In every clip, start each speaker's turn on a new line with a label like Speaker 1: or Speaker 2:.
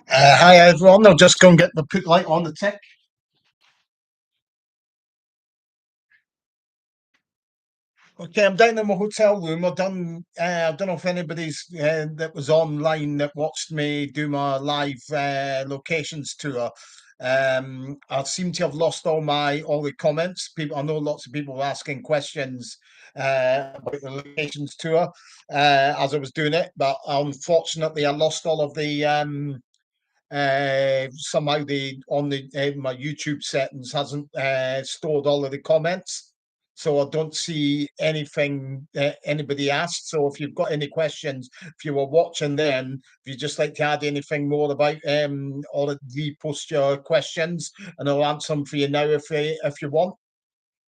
Speaker 1: Hi everyone, I'll just go and get the put light on the tick. Okay, I'm down in my hotel room. I don't know if anybody's that was online that watched me do my live locations tour. I seem to have lost all the comments. I know lots of people were asking questions about the locations tour as I was doing it, but unfortunately, I lost all of the somehow the on the my YouTube settings hasn't stored all of the comments, so I don't see anything anybody asked. So if you've got any questions, if you were watching then, if you just like to add anything more about or repost your questions, and I'll answer them for you now if you want.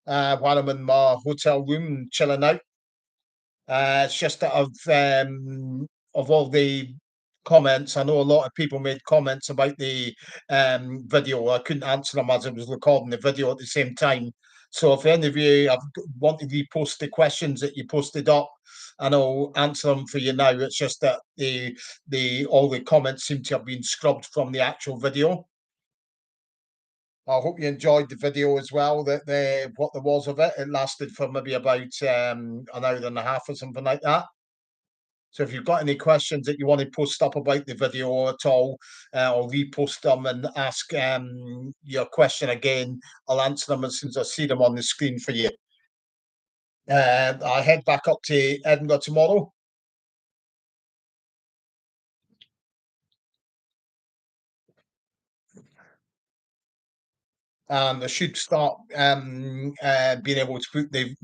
Speaker 1: While I'm in my hotel room chilling out. It's just that of all the comments, I know a lot of people made comments about the video. I couldn't answer them as I was recording the video at the same time. So if any of you want to repost the questions that you posted up, and I'll answer them for you now. It's just that the all the comments seem to have been scrubbed from the actual video. I hope you enjoyed the video as well. That what there was of it. It lasted for maybe about an hour and a half or something like that. So if you've got any questions that you want to post up about the video at all, or repost them and ask your question again, I'll answer them as soon as I see them on the screen for you. I head back up to Edinburgh tomorrow. And I should start being able to put the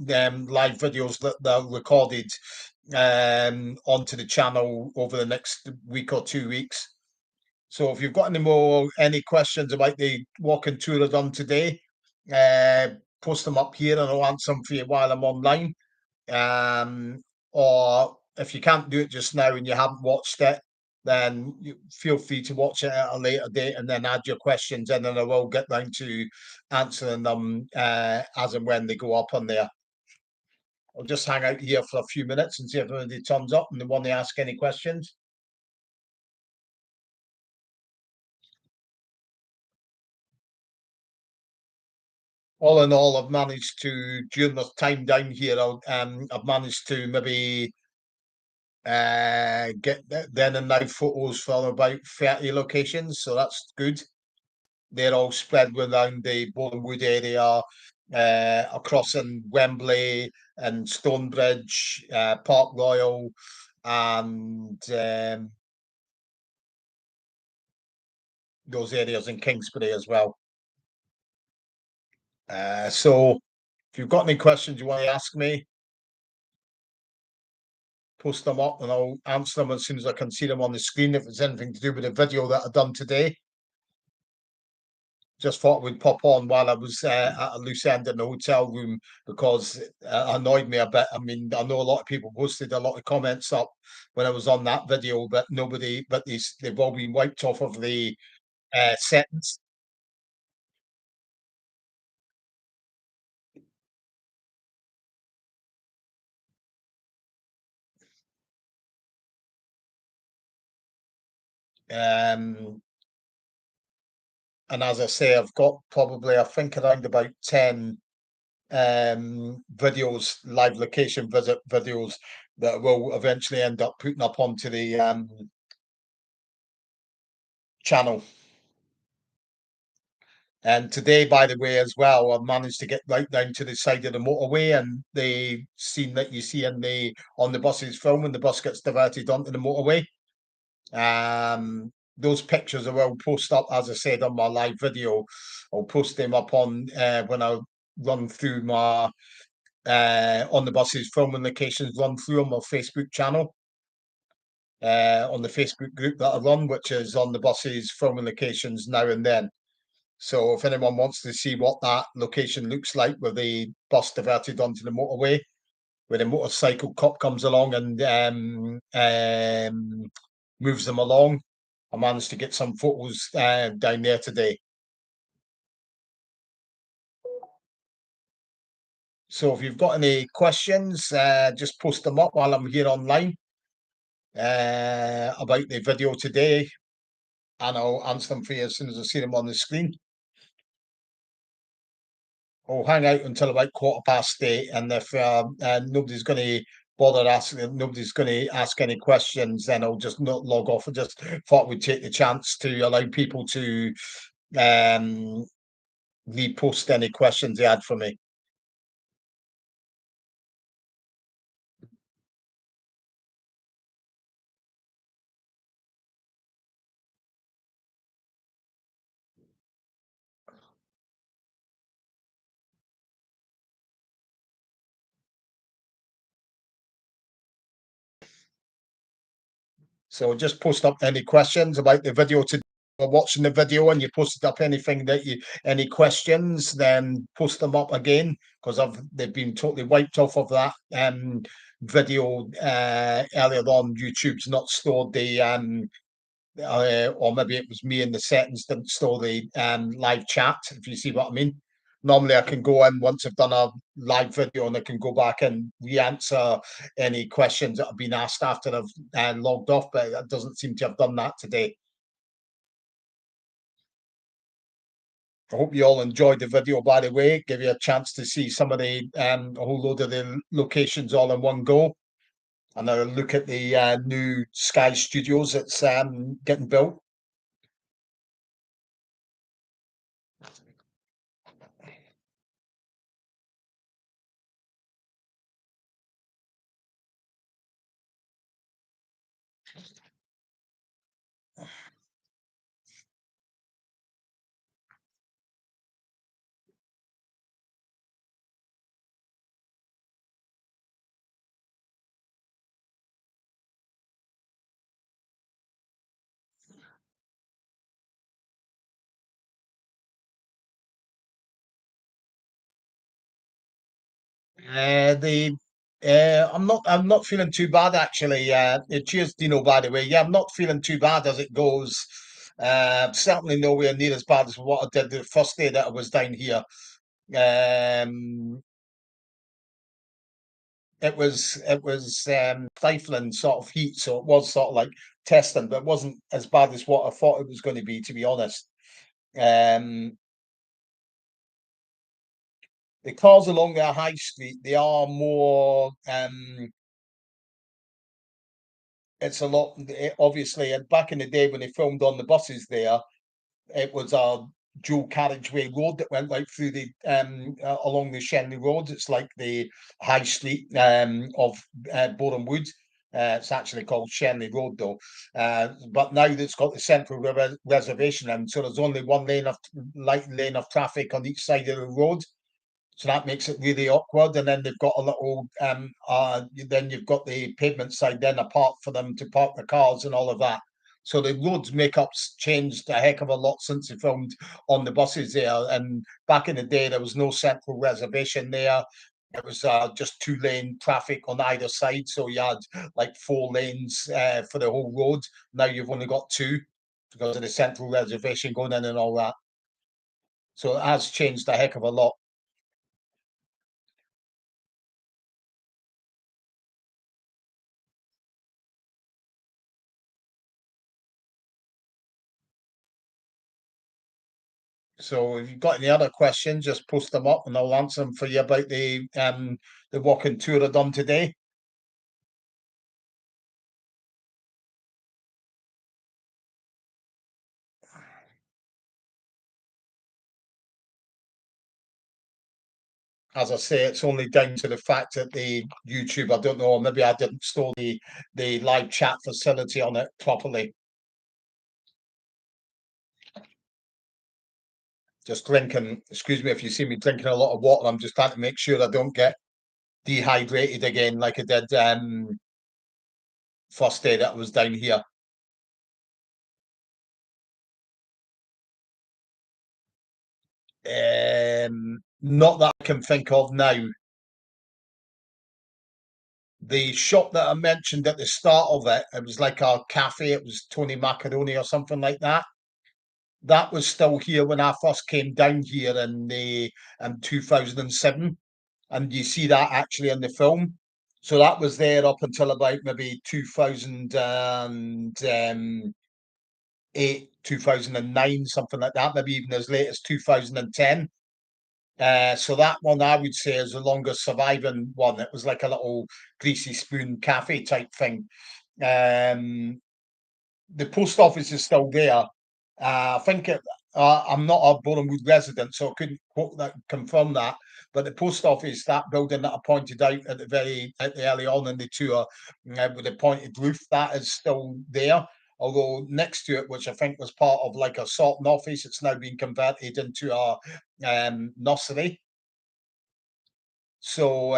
Speaker 1: live videos that they're recorded onto the channel over the next week or 2 weeks. So if you've got any questions about the walking tour I've done today, uh, post them up here and I'll answer them for you while I'm online. Or if you can't do it just now and you haven't watched it, then feel free to watch it at a later date and then add your questions in, and I will get down to answering them as and when they go up on there. I'll just hang out here for a few minutes and see if anybody turns up and they want to ask any questions. All in all, I've managed to, during the time down here, I've managed to maybe get then and now photos for about 30 locations, so that's good. They're all spread around the Borehamwood area, across in Wembley and Stonebridge, Park Royal, and those areas in Kingsbury as well. So if you've got any questions you want to ask me, post them up and I'll answer them as soon as I can see them on the screen. If it's anything to do with the video that I've done today, just thought we'd pop on while I was at a loose end in the hotel room because it annoyed me a bit. I mean, I know a lot of people posted a lot of comments up when I was on that video, but they've all been wiped off of the settings. Um, and as I say, I've got probably I think around about 10 videos, live location visit videos that will eventually end up putting up onto the channel. And today, by the way, as well, I've managed to get right down to the side of the motorway, and the scene that you see in the on the buses film when the bus gets diverted onto the motorway. Those pictures I will post up, as I said, on my live video. I'll post them up on when I run through my on the buses filming locations, run through on my Facebook channel. On the Facebook group that I run, which is on the buses filming locations now and then. So if anyone wants to see what that location looks like with the bus diverted onto the motorway, where the motorcycle cop comes along and moves them along, I managed to get some photos down there today. So if you've got any questions, just post them up while I'm here online about the video today. and I'll answer them for you as soon as I see them on the screen. I'll hang out until about 8:15, and if nobody's going to bother asking, nobody's going to ask any questions, then I'll just not log off. I just thought we'd take the chance to allow people to um, repost any questions they had for me. So just post up any questions about the video today or watching the video, and you posted up anything that you any questions, then post them up again because they've been totally wiped off of that video earlier on. YouTube's not stored the or maybe it was me in the settings didn't store the live chat, if you see what I mean. Normally I can go in once I've done a live video and I can go back and re-answer any questions that have been asked after I've logged off, but that doesn't seem to have done that today. I hope you all enjoyed the video, by the way. Give you a chance to see some of the a whole load of the locations all in one go. And a look at the new Sky Studios that's getting built. The I'm not feeling too bad actually. Cheers, Dino. By the way, yeah, I'm not feeling too bad as it goes. Certainly nowhere near as bad as what I did the first day that I was down here. Um, it was stifling sort of heat, so it was sort of like testing, but it wasn't as bad as what I thought it was going to be, to be honest. Um, the cars along their high street, they are more it's a lot obviously, and back in the day when they filmed on the buses there, it was a dual carriageway road that went right through the along the Shenley Road. It's like the high street of Borehamwood. It's actually called Shenley Road though, but now it's got the central reservation, and so there's only one lane of traffic on each side of the road. So that makes it really awkward. And then they've got a little, then you've got the pavement side then apart for them to park the cars and all of that. So the roads makeup's changed a heck of a lot since they filmed on the buses there. And back in the day, there was no central reservation there. It was just two-lane traffic on either side. So you had like 4 lanes for the whole road. Now you've only got two because of the central reservation going in and all that. So it has changed a heck of a lot. So if you've got any other questions, just post them up and I'll answer them for you about the walking tour I've done today. As I say, it's only down to the fact that the YouTube, I don't know, maybe I didn't store the live chat facility on it properly. Just drinking, excuse me if you see me drinking a lot of water, I'm just trying to make sure I don't get dehydrated again like I did first day that I was down here. Not that I can think of now. The shop that I mentioned at the start of it, it was like a cafe. It was Tony Macaroni or something like that. That was still here when I first came down here in the 2007, and you see that actually in the film. So that was there up until about maybe 2008, 2009, something like that, maybe even as late as 2010. So that one I would say is the longest surviving one. It was like a little greasy spoon cafe type thing. Um, the post office is still there. I think I'm not a Borehamwood resident, so I couldn't confirm that. But the post office, that building that I pointed out at the early on in the tour, with the pointed roof, that is still there. Although next to it, which I think was part of like a sorting office, it's now been converted into a nursery. So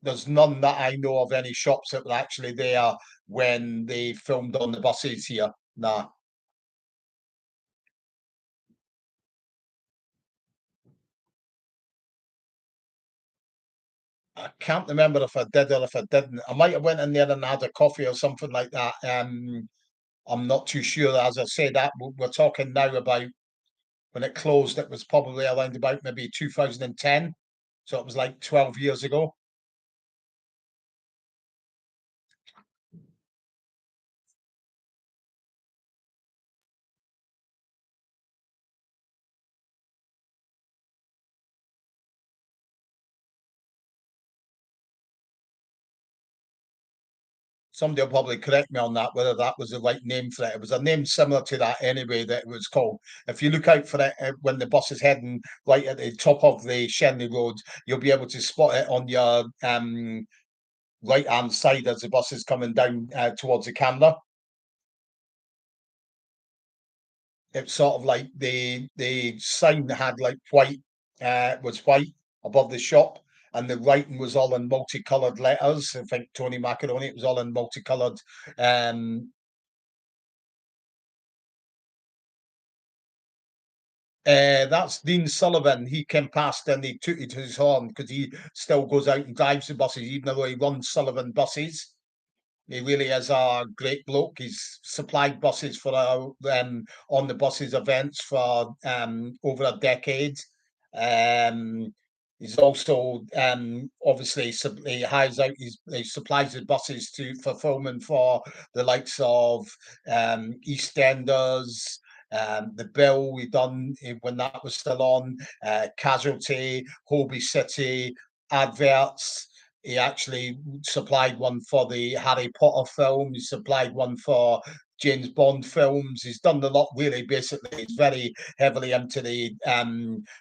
Speaker 1: there's none that I know of any shops that were actually there when they filmed on the buses here. Nah. I can't remember if I did or if I didn't. I might have went in there and had a coffee or something like that. I'm not too sure. As I say, that we're talking now about when it closed. It was probably around about maybe 2010, so it was like 12 years ago. Somebody will probably correct me on that, whether that was the right name for it. It was a name similar to that anyway that it was called. If you look out for it when the bus is heading right at the top of the Shenley Road, you'll be able to spot it on your right hand side as the bus is coming down towards the camera. It's sort of like the sign had like white was white above the shop, and the writing was all in multicolored letters. I think Tony Macaroni, it was all in multicolored. Um, that's Dean Sullivan. He came past and he took it to his horn because he still goes out and drives the buses, even though he runs Sullivan buses. He really is a great bloke. He's supplied buses for on the buses events for over a decade. Um, he's also obviously he hires out he supplies the buses to for filming for the likes of EastEnders. The Bill we done when that was still on, Casualty, Holby City, adverts. He actually supplied one for the Harry Potter film. He supplied one for James Bond films. He's done a lot, really. Basically, he's very heavily into the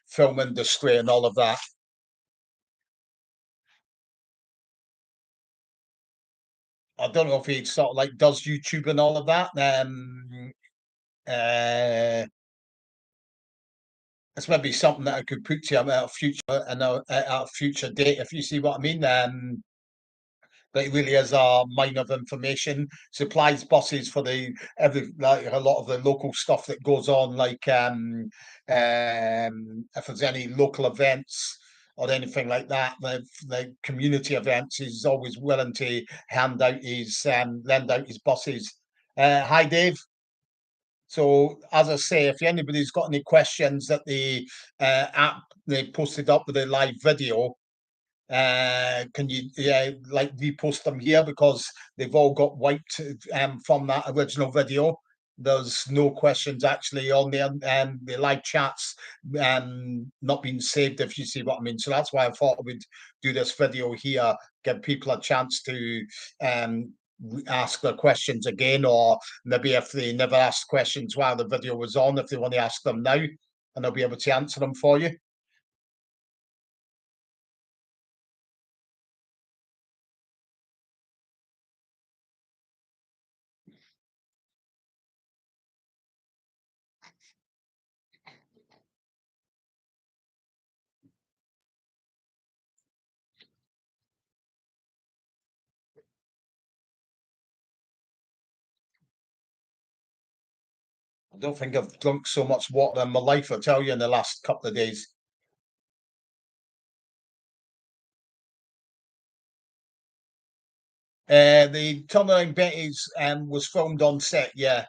Speaker 1: film industry and all of that. I don't know if he sort of like does YouTube and all of that. Uh, it's maybe something that I could put to him at a future at a future date, if you see what I mean. But it really is a mine of information. Supplies buses for the every like a lot of the local stuff that goes on, like if there's any local events or anything like that, the community events, he's always willing to lend out his buses. Hi Dave. So as I say, if anybody's got any questions that the app they posted up with a live video, can you like repost them here because they've all got wiped from that original video. There's no questions actually on there. The live chats not being saved, if you see what I mean. So that's why I thought I would do this video here, give people a chance to um ask their questions again, or maybe if they never asked questions while the video was on, if they want to ask them now, and I'll be able to answer them for you. I don't think I've drunk so much water in my life, I tell you, in the last couple of days. The Turnaround Betty's was filmed on set, yeah.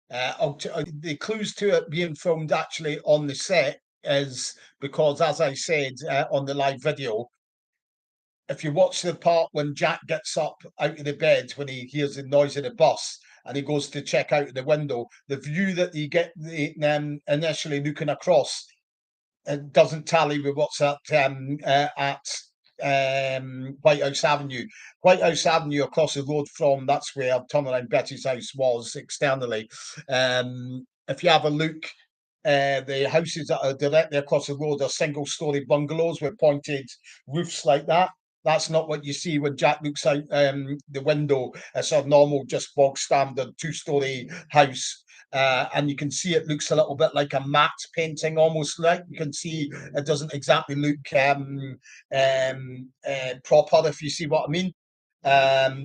Speaker 1: The clues to it being filmed actually on the set is because, as I said on the live video, if you watch the part when Jack gets up out of the bed when he hears the noise of the bus and he goes to check out the window, the view that you get initially looking across, it doesn't tally with what's at White House Avenue. White House Avenue across the road from that's where Turnaround Betty's house was externally. If you have a look, the houses that are directly across the road are single-story bungalows with pointed roofs like that. That's not what you see when Jack looks out the window. It's a normal, just bog standard two-story house. And you can see it looks a little bit like a matte painting, almost like you can see it doesn't exactly look proper, if you see what I mean.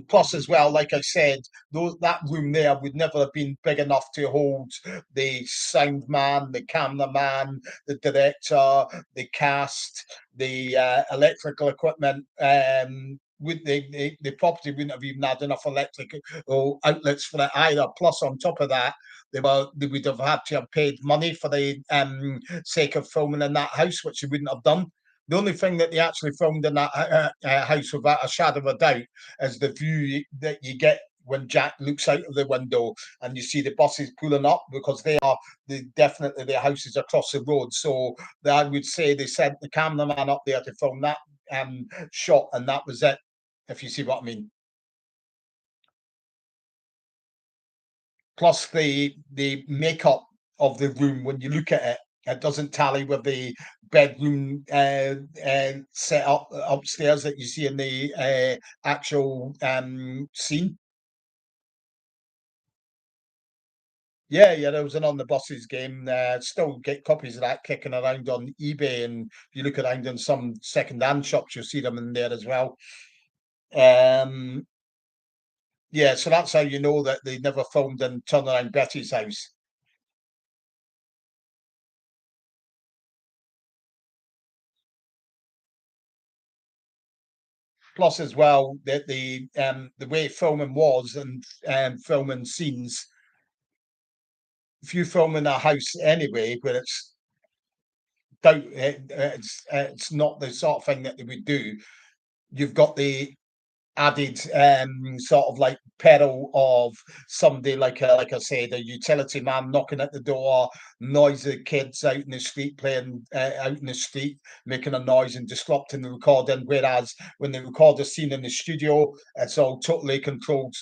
Speaker 1: Plus, as well, like I said, that room there would never have been big enough to hold the sound man, the cameraman, the director, the cast, the electrical equipment. The property wouldn't have even had enough electrical outlets for it either. Plus, on top of that, they would have had to have paid money for the sake of filming in that house, which they wouldn't have done. The only thing that they actually filmed in that house, without a shadow of a doubt, is the view that you get when Jack looks out of the window and you see the buses pulling up, because definitely their houses across the road. So I would say they sent the cameraman up there to film that shot, and that was it, if you see what I mean. Plus the makeup of the room, when you look at it, it doesn't tally with the bedroom set up upstairs that you see in the actual scene. Yeah, yeah, there was an on the buses game. Still get copies of that kicking around on eBay, and if you look around in some second-hand shops, you'll see them in there as well. Um, yeah, so that's how you know that they never filmed in Turnaround Betty's house. Plus, as well, that the way filming was and filming scenes. If you film in a house anyway, where it's not the sort of thing that they would do, you've got the added sort of like peril of somebody like I said, a utility man knocking at the door, noisy kids out in the street playing out in the street, making a noise and disrupting the recording. Whereas when they record a scene in the studio, it's all totally controlled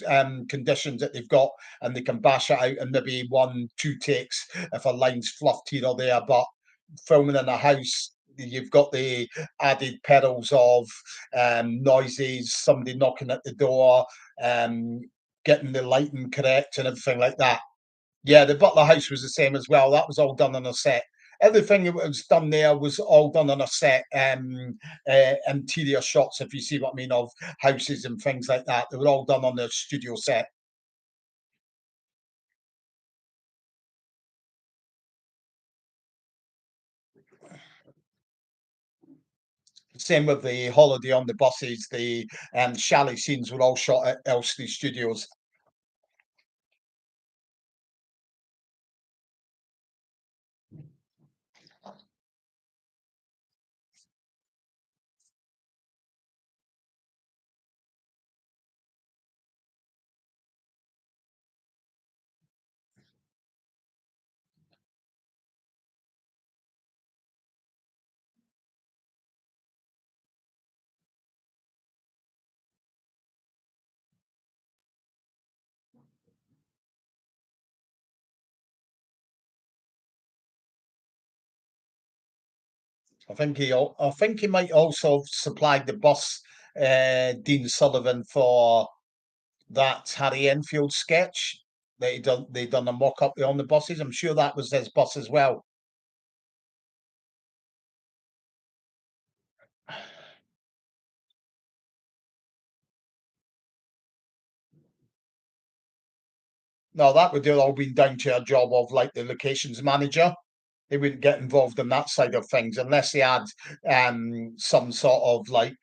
Speaker 1: conditions that they've got, and they can bash it out in maybe 1, 2 takes if a line's fluffed here or there. But filming in a house, you've got the added perils of noises, somebody knocking at the door, um, getting the lighting correct, and everything like that. Yeah, the Butler House was the same as well. That was all done on a set. Everything that was done there was all done on a set. Interior shots, if you see what I mean, of houses and things like that. They were all done on the studio set. Same with the holiday on the buses. The chalet scenes were all shot at Elstree Studios. I think he might also have supplied the bus, Dean Sullivan, for that Harry Enfield sketch. They done a mock up on the buses. I'm sure that was his bus as well. No, that would have all been down to a job of like the locations manager. They wouldn't get involved in that side of things unless they had some sort of like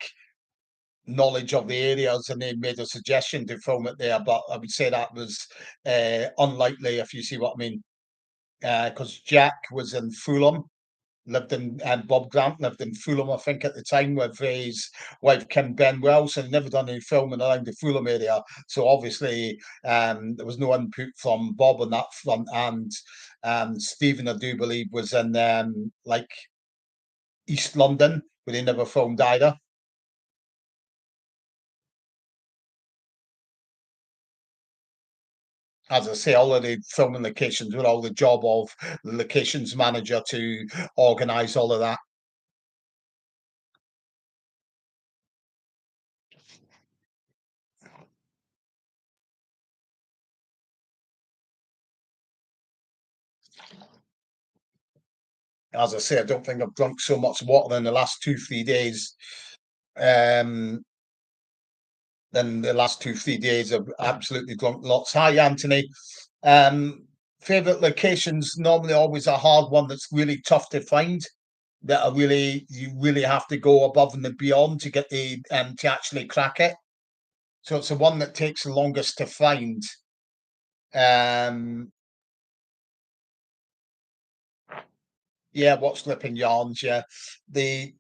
Speaker 1: knowledge of the areas and they made a suggestion to film it there. But I would say that was unlikely, if you see what I mean. Because Jack was in Fulham, lived in, and Bob Grant lived in Fulham, I think, at the time with his wife Kim Benwell. So they never done any filming around the Fulham area. So obviously, there was no input from Bob on that front. And Stephen, I do believe, was in like East London, but he never filmed either. As I say, all of the filming locations were all the job of the locations manager to organise all of that. As I say, I don't think I've drunk so much water in the last 2, 3 days. Um, than the last 2, 3 days. I've absolutely drunk lots. Hi, Anthony. Favorite locations, normally always a hard one that's really tough to find. That are really, you really have to go above and beyond to get the to actually crack it. So it's the one that takes the longest to find. Um, yeah, what's slipping yarns? Yeah, the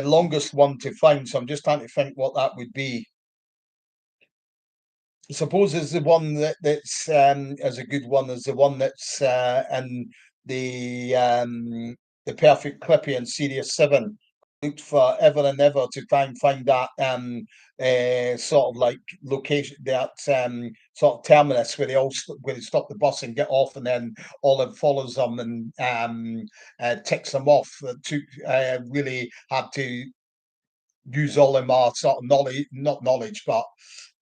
Speaker 1: longest one to find. So I'm just trying to think what that would be. I suppose is the one that's as a good one as the one that's in the perfect Clippy in Series 7. Looked for ever and ever to try and find that sort of like location, that sort of terminus where where they stop the bus and get off, and then Olive follows them and ticks them off. To really had to use all of my sort of knowledge, not knowledge, but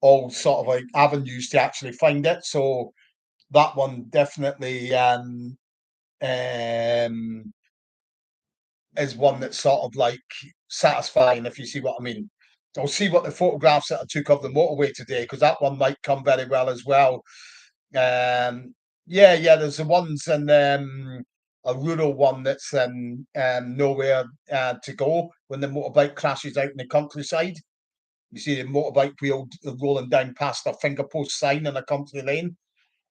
Speaker 1: all sort of like avenues to actually find it. So that one definitely um, is one that's sort of like satisfying, if you see what I mean. I'll see what the photographs that I took of the motorway today, because that one might come very well as well. Um, yeah, yeah, there's the ones in a rural one that's nowhere to go when the motorbike crashes out in the countryside. You see the motorbike wheel rolling down past a finger post sign in a country lane.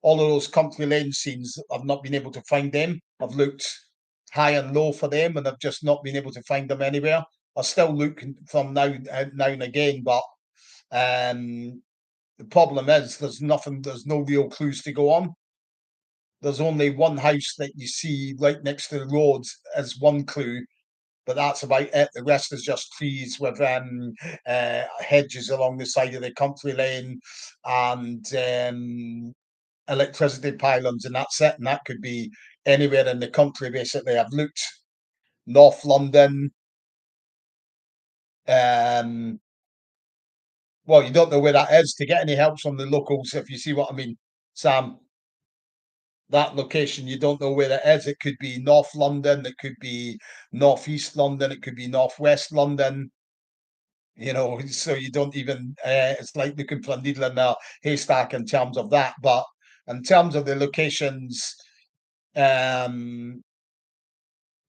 Speaker 1: All of those country lane scenes, I've not been able to find them. I've looked high and low for them, and I've just not been able to find them anywhere. I still look from now and again, but um, the problem is there's nothing. There's no real clues to go on. There's only one house that you see right next to the road as one clue, but that's about it. The rest is just trees with hedges along the side of the country lane and electricity pylons, and that's it. And that could be anywhere in the country, basically. I've looked North London. Um, well, you don't know where that is to get any help from the locals, if you see what I mean, Sam. That location, you don't know where it is. It could be North London, it could be Northeast London, it could be Northwest London. So you don't even it's like looking for a needle in a haystack in terms of that. But in terms of the locations, um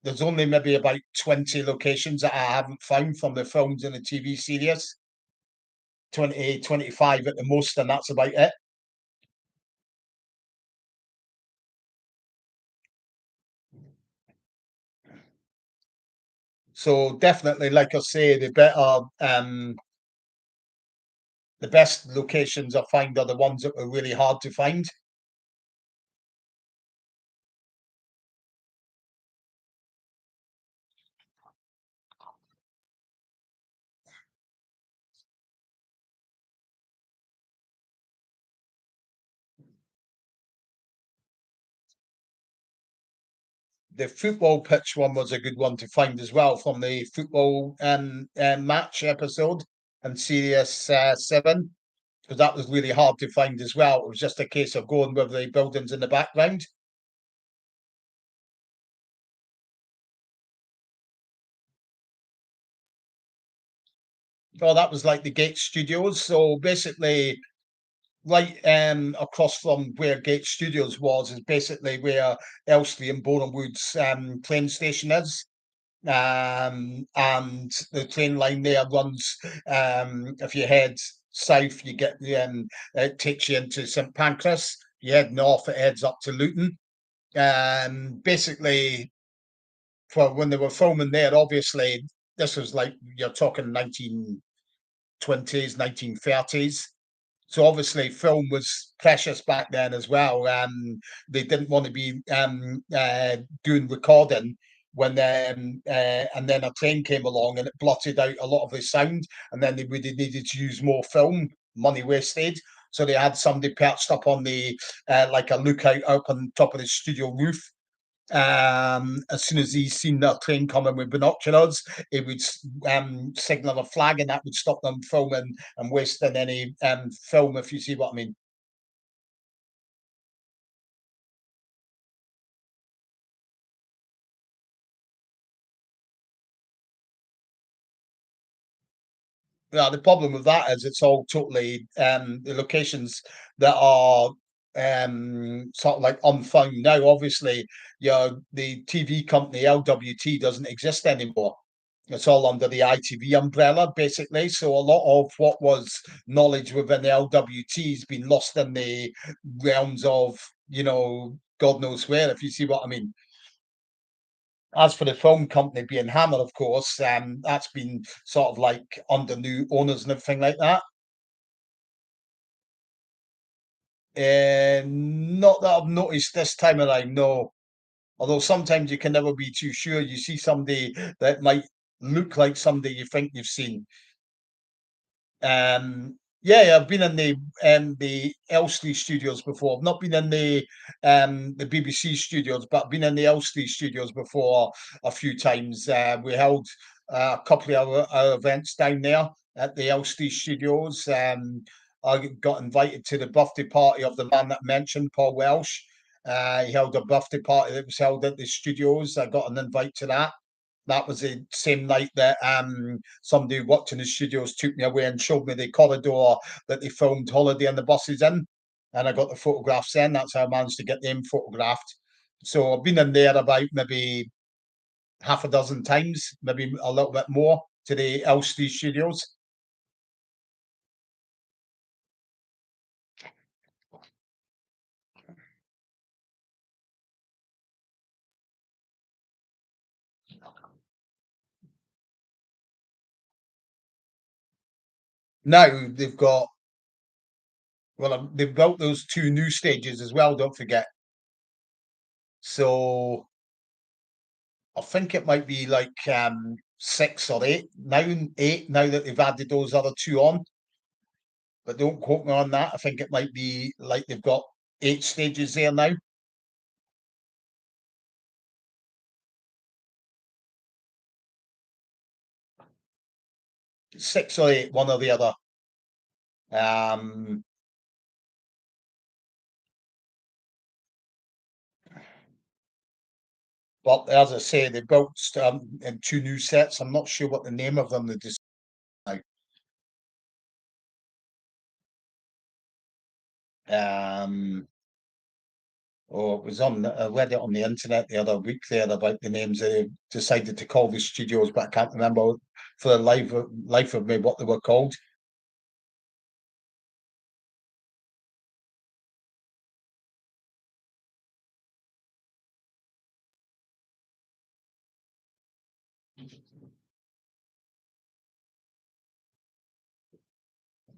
Speaker 1: there's only maybe about 20 locations that I haven't found from the films in the TV series. 20, 25 at the most, and that's about it. So definitely, like I say, the best locations I find are the ones that are really hard to find. The football pitch one was a good one to find as well, from the football match episode and Series 7, because that was really hard to find as well. It was just a case of going with the buildings in the background. Oh, that was like the Gate Studios. So basically, right across from where Gate Studios was is basically where Elstree and Borehamwood's train station is. And the train line there runs. If you head south, you get it takes you into St Pancras. You head north, it heads up to Luton. Basically, for when they were filming there, obviously, this was like you're talking 1920s, 1930s. So obviously, film was precious back then as well. They didn't want to be doing recording when and then a train came along and it blotted out a lot of the sound, and then they really needed to use more film, money wasted. So they had somebody perched up on the like a lookout up on top of the studio roof. As soon as he seen that train coming with binoculars, he would signal a flag, and that would stop them filming and wasting any film. If you see what I mean. Yeah, the problem with that is it's all totally the locations that are sort of like unfound now. Obviously, the TV company LWT doesn't exist anymore. It's all under the ITV umbrella, basically. So a lot of what was knowledge within the LWT has been lost in the realms of, God knows where, if you see what I mean. As for the film company being Hammer, of course, that's been sort of like under new owners and everything like that. Not that I've noticed this time around, no. Although sometimes you can never be too sure. You see somebody that might look like somebody you think you've seen. Yeah, I've been in the Elstree studios before. I've not been in the BBC studios, but I've been in the Elstree studios before a few times. We held a couple of our events down there at the Elstree studios. I got invited to the birthday party of the man that I mentioned, Paul Welsh. He held a birthday party that was held at the studios. I got an invite to that. That was the same night that somebody watching the studios took me away and showed me the corridor that they filmed Holiday on the Buses in, and I got the photographs then. That's how I managed to get them photographed. So I've been in there about maybe half a dozen times, maybe a little bit more, to the Elstree studios. Now they've got, well, they've built those two new stages as well, don't forget. So I think it might be like six or eight now that they've added those other two on. But don't quote me on that. I think it might be like they've got eight stages there now. Six or eight, one or the other. Um, but as I say, they built in two new sets. I'm not sure what the name of them they just now. Um, it was on. I read it on the internet the other week there about the names they decided to call the studios, but I can't remember for the life of me what they were called.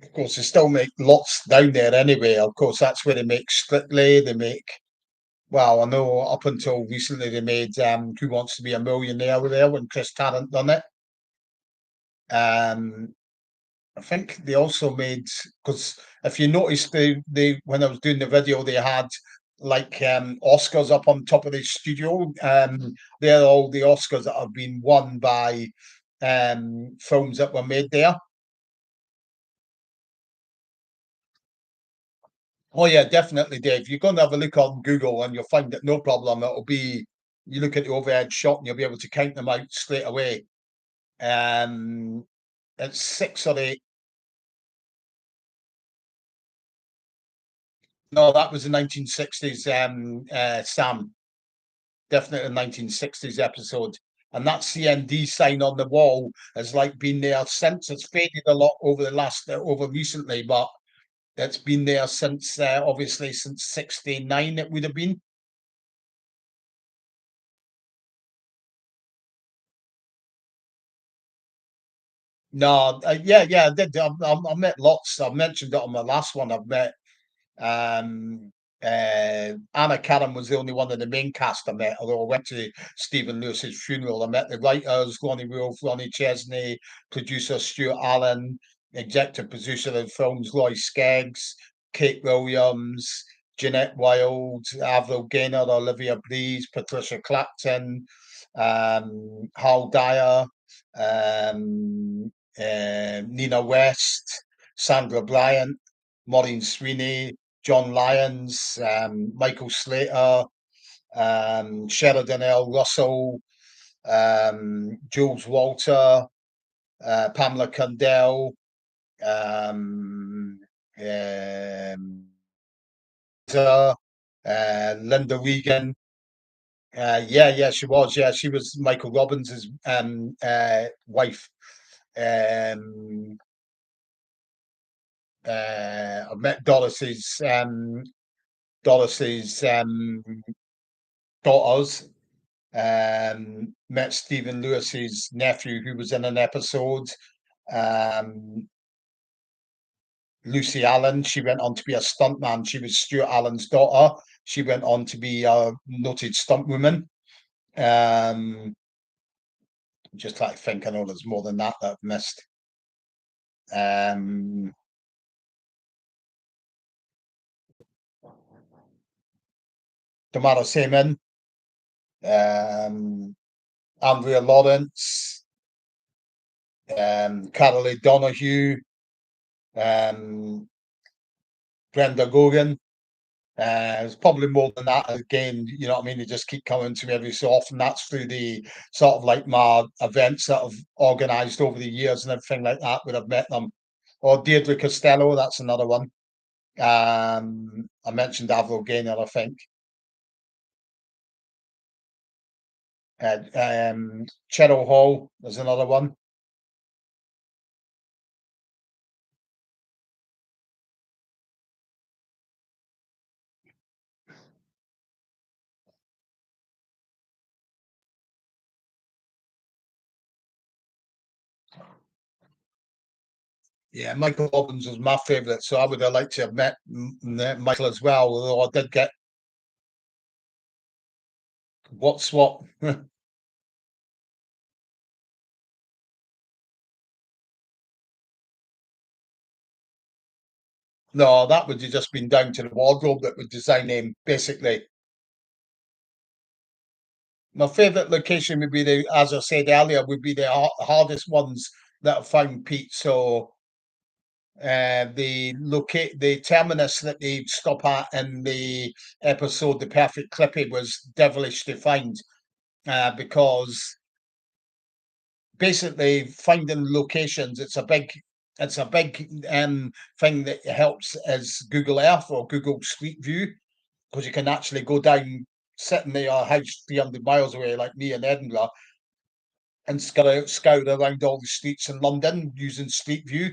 Speaker 1: Of course, they still make lots down there anyway. Of course, that's where they make Strictly. They make, well, I know up until recently they made Who Wants to Be a Millionaire with there when Chris Tarrant done it. Um, I think they also made, because if you notice they when I was doing the video they had like Oscars up on top of the studio. They're all the Oscars that have been won by films that were made there. Oh yeah, definitely, Dave. You're going to have a look on Google and you'll find it no problem. It'll be, you look at the overhead shot and you'll be able to count them out straight away. Um, it's six or eight. No, that was the 1960s. Sam, definitely a 1960s episode. And that CND sign on the wall has like been there since. It's faded a lot over the last over recently, but it's been there since obviously since '69. It would have been. No, yeah, I did. I met lots. I mentioned it on my last one. I've met Um, Anna Karen was the only one of the main cast I met, although I went to Stephen Lewis's funeral. I met the writers, Ronnie Wolf, Ronnie Chesney, producer Stuart Allen, executive producer of the films, Roy Skeggs, Kate Williams, Jeanette Wild, Avril Gaynor, Olivia Breeze, Patricia Clapton, Hal Dyer, Nina West, Sandra Bryant, Maureen Sweeney, John Lyons, Michael Slater, Sheridan L. Russell, Jules Walter, Pamela Cundell, um, um, Linda Regan. Yeah, she was. Yeah, she was Michael Robbins's wife. Um, I met Doris's daughters. Met Stephen Lewis's nephew, who was in an episode. Um, Lucy Allen, she went on to be a stuntman. She was Stuart Allen's daughter. She went on to be a noted stuntwoman. Um, just like think, I know there's more than that I've missed. Um, Tamara Seaman, Andrea Lawrence, Carolee Donahue, um, Brenda Gogan. It's probably more than that. Again, you know what I mean? They just keep coming to me every so often. That's through the sort of like my events that I've organised over the years and everything like that, where I've met them. Or Deirdre Costello, that's another one. I mentioned Avril Gaynor, I think. Cheryl Hall, there's another one. Yeah, Michael Robbins was my favourite, so I would have liked to have met Michael as well, although I did get what's what. No, that would have just been down to the wardrobe that would design him, basically. My favourite location would be the, as I said earlier, would be the hardest ones that I've found, Pete. So the terminus that they stop at in the episode, The Perfect Clippy, was devilish to find because basically finding locations, it's a big thing that helps as Google Earth or Google Street View because you can actually go down sitting near a house 300 miles away, like me in Edinburgh, and scout around all the streets in London using Street View.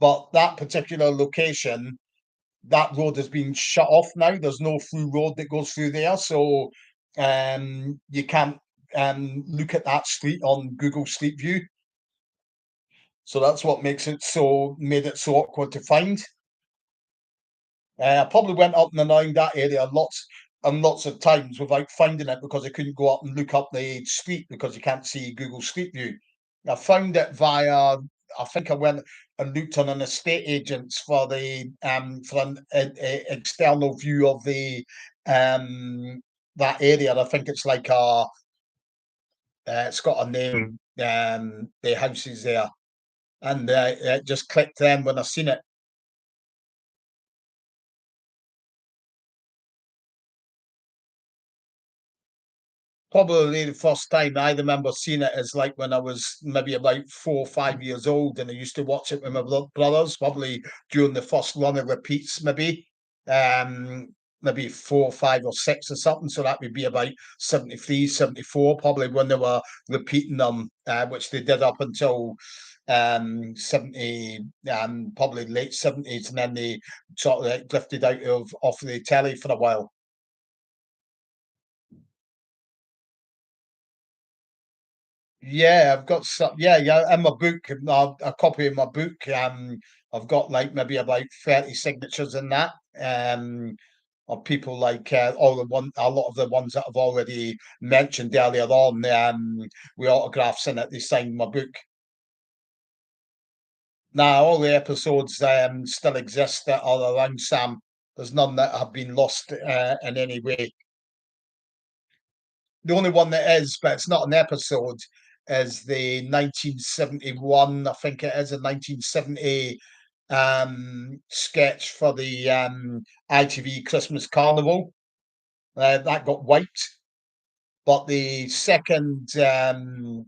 Speaker 1: But that particular location, that road has been shut off now. There's no through road that goes through there, so you can't look at that street on Google Street View. So that's what made it so awkward to find. I probably went up and around that area lots and lots of times without finding it because I couldn't go up and look up the street because you can't see Google Street View. I found it via. I think I went and looked on an estate agents for an external view of the that area. I think it's like it's got a name. The houses there, and it just clicked then when I seen it. Probably the first time I remember seeing it is like when I was maybe about 4 or 5 years old, and I used to watch it with my brothers, probably during the first run of repeats, maybe 4, 5, or 6 or something. So that would be about 73, 74, probably when they were repeating them, which they did up until 70, probably late 70s, and then they sort of like drifted out of off the telly for a while. Yeah, I've got some. Yeah, yeah. In my book, a copy of my book. I've got like maybe about 30 signatures in that. Of people like a lot of the ones that I've already mentioned earlier on. With autographs in it. They signed my book. Now all the episodes still exist that are around Sam. There's none that have been lost in any way. The only one that is, but it's not an episode, is the 1971, I think it is a 1970 sketch for the ITV Christmas Carnival. That got wiped, but the second one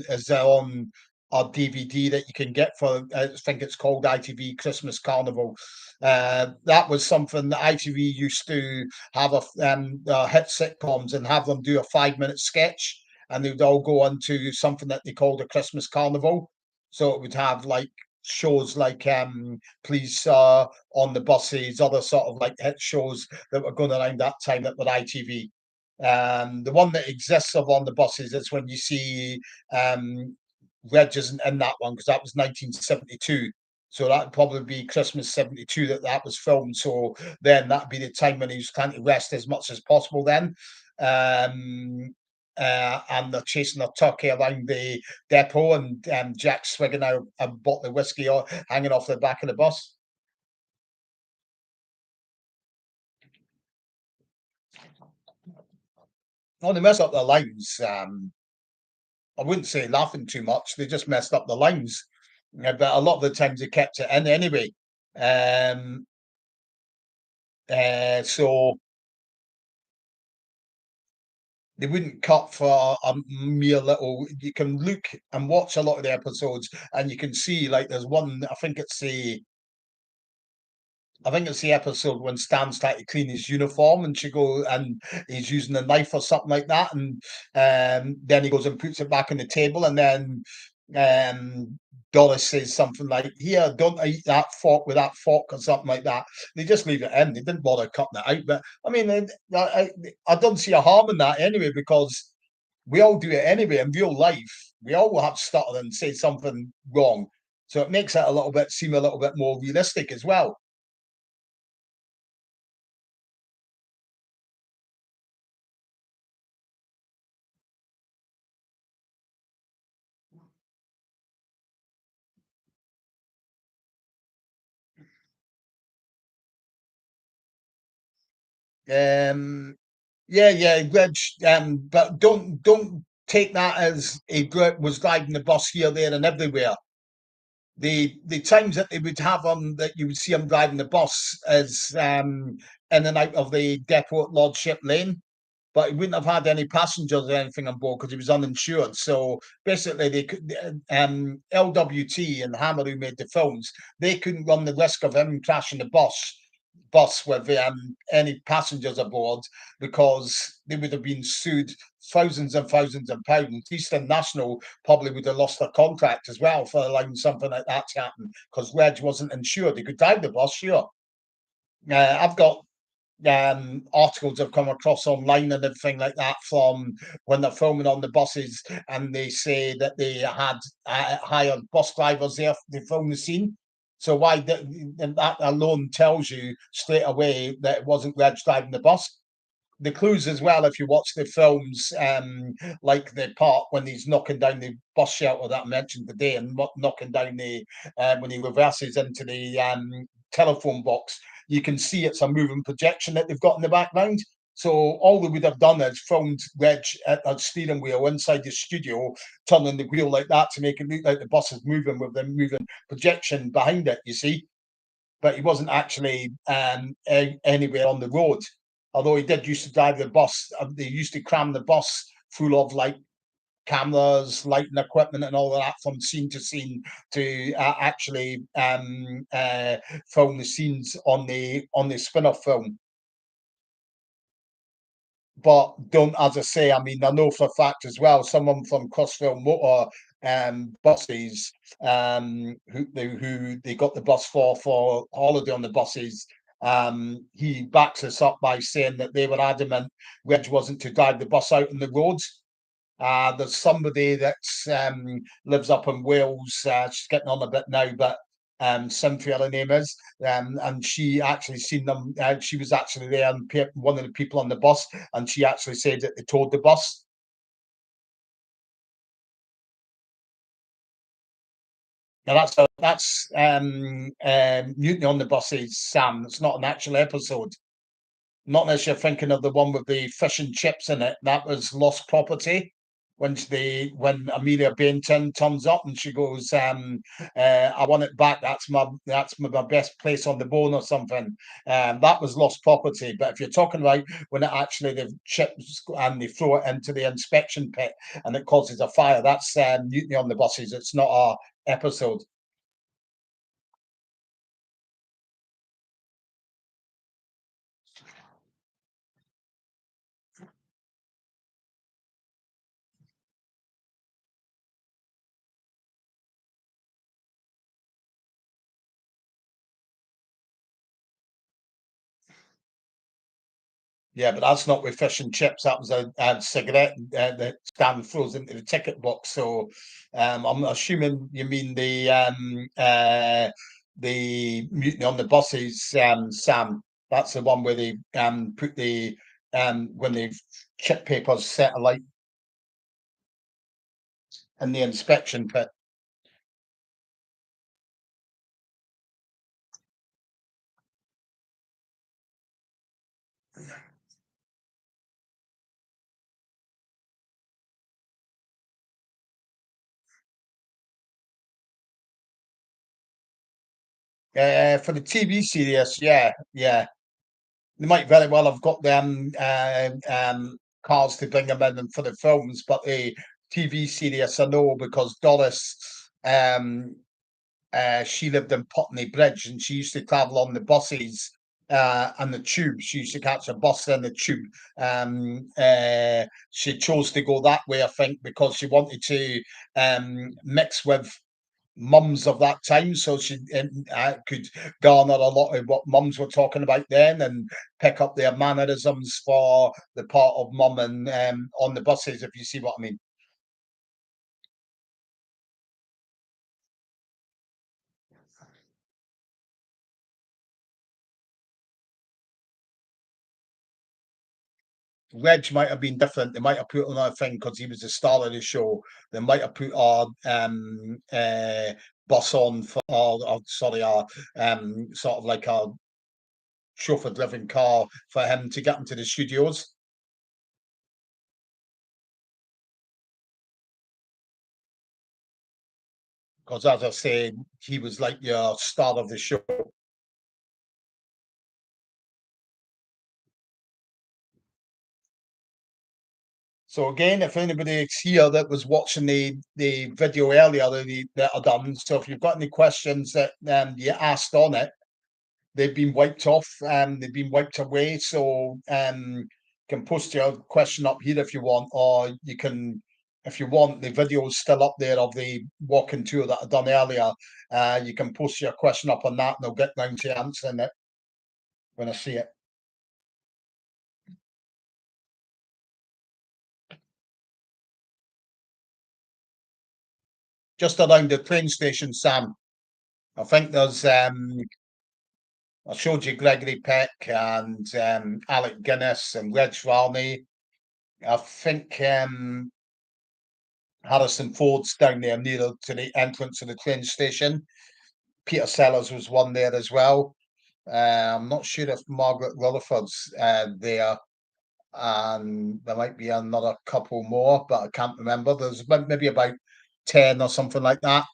Speaker 1: is on a DVD that you can get for, I think it's called ITV Christmas Carnival. That was something that ITV used to have hit sitcoms and have them do a 5 minute sketch, and they would all go on to something that they called a Christmas Carnival. So it would have like shows like Please on the buses, other sort of like hit shows that were going around that time that were ITV. The one that exists of on the buses is when you see Reg isn't in that one because that was 1972. So that'd probably be Christmas 72 that was filmed. So then that'd be the time when he was trying to rest as much as possible then. And they're chasing a turkey around the depot, and Jack's swigging out a bottle of whiskey hanging off the back of the bus. Oh, they mess up their lines. I wouldn't say laughing too much. They just messed up the lines. But a lot of the times they kept it in anyway. Um, so they wouldn't cut for a mere little. You can look and watch a lot of the episodes, and you can see like there's one. I think it's the episode when Stan's trying to clean his uniform, and she go and he's using a knife or something like that, and then he goes and puts it back on the table, and then um, Doris says something like, "Here, don't eat that fork with that fork" or something like that. They just leave it in. They didn't bother cutting it out. But I mean, I don't see a harm in that anyway because we all do it anyway in real life. We all will have to stutter and say something wrong, so it makes it a little bit seem a little bit more realistic as well. Um, yeah, yeah, Reg, but don't take that as was driving the bus here, there, and everywhere. The times that they would have him that you would see him driving the bus is in and out of the depot at Lordship Lane, but he wouldn't have had any passengers or anything on board because he was uninsured. So basically, they could LWT and Hammer, who made the films, they couldn't run the risk of him crashing the bus with any passengers aboard because they would have been sued thousands and thousands of pounds. Eastern National probably would have lost their contract as well for allowing something like that to happen because Reg wasn't insured. He could drive the bus, sure. I've got articles have come across online and everything like that from when they're filming on the buses, and they say that they had hired bus drivers there to film the scene. So and that alone tells you straight away that it wasn't Reg driving the bus. The clues as well, if you watch the films, like the part when he's knocking down the bus shelter that I mentioned today, and knocking down the when he reverses into the telephone box, you can see it's a moving projection that they've got in the background. So all they would have done is filmed Reg at a steering wheel inside the studio, turning the wheel like that to make it look like the bus is moving with the moving projection behind it. You see, but he wasn't actually anywhere on the road. Although he did used to drive the bus, they used to cram the bus full of like cameras, lighting equipment, and all of that from scene to scene to actually film the scenes on the spin-off film. But don't, as I say, I mean, I know for a fact as well, someone from Crossville Motor buses, who they got the bus for holiday on the buses. He backs us up by saying that they were adamant Reg wasn't to drive the bus out on the roads. There's somebody that's lives up in Wales. She's getting on a bit now, but Cynthia, her name is, and she actually seen them. She was actually there, and one of the people on the bus, and she actually said that they towed the bus. Now that's Mutiny on the Buses, Sam. It's not an actual episode. Not unless you're thinking of the one with the fish and chips in it. That was Lost Property. When Amelia Bainton turns up and she goes, I want it back. That's my best place on the bone or something. That was Lost Property. But if you're talking about when it actually the chips and they throw it into the inspection pit and it causes a fire, that's Mutiny on the Buses. It's not a episode. Yeah, but that's not with fish and chips. That was a cigarette that Stan throws into the ticket box. So I'm assuming you mean the mutiny on the buses, Sam. That's the one where they put the when the chip papers set alight in the inspection pit. For the TV series, yeah, yeah. They might very well have got them cars to bring them in and for the films, but the TV series I know because Doris, um, she lived in Putney Bridge and she used to travel on the buses and the tube. She used to catch a bus and the tube. She chose to go that way, I think, because she wanted to mix with mums of that time, so she could garner a lot of what mums were talking about then and pick up their mannerisms for the part of mum and on the buses, if you see what I mean. Reg might have been different. They might have put another thing because he was the star of the show. They might have put our bus on for, or sorry, our sort of like our chauffeur-driven car for him to get into the studios. Because as I say, he was like your star of the show. So again, if anybody's here that was watching the video earlier that I done, so if you've got any questions that you asked on it, they've been wiped off, they've been wiped away. So you can post your question up here if you want, or you can, if you want, the video is still up there of the walking tour that I done earlier. You can post your question up on that, and I'll get round to answering it when I see it. Just around the train station, Sam. I think there's I showed you Gregory Peck and Alec Guinness and Reg Varney. I think Harrison Ford's down there near to the entrance of the train station. Peter Sellers was one there as well. I'm not sure if Margaret Rutherford's there, and there might be another couple more, but I can't remember. There's maybe about 10 or something like that,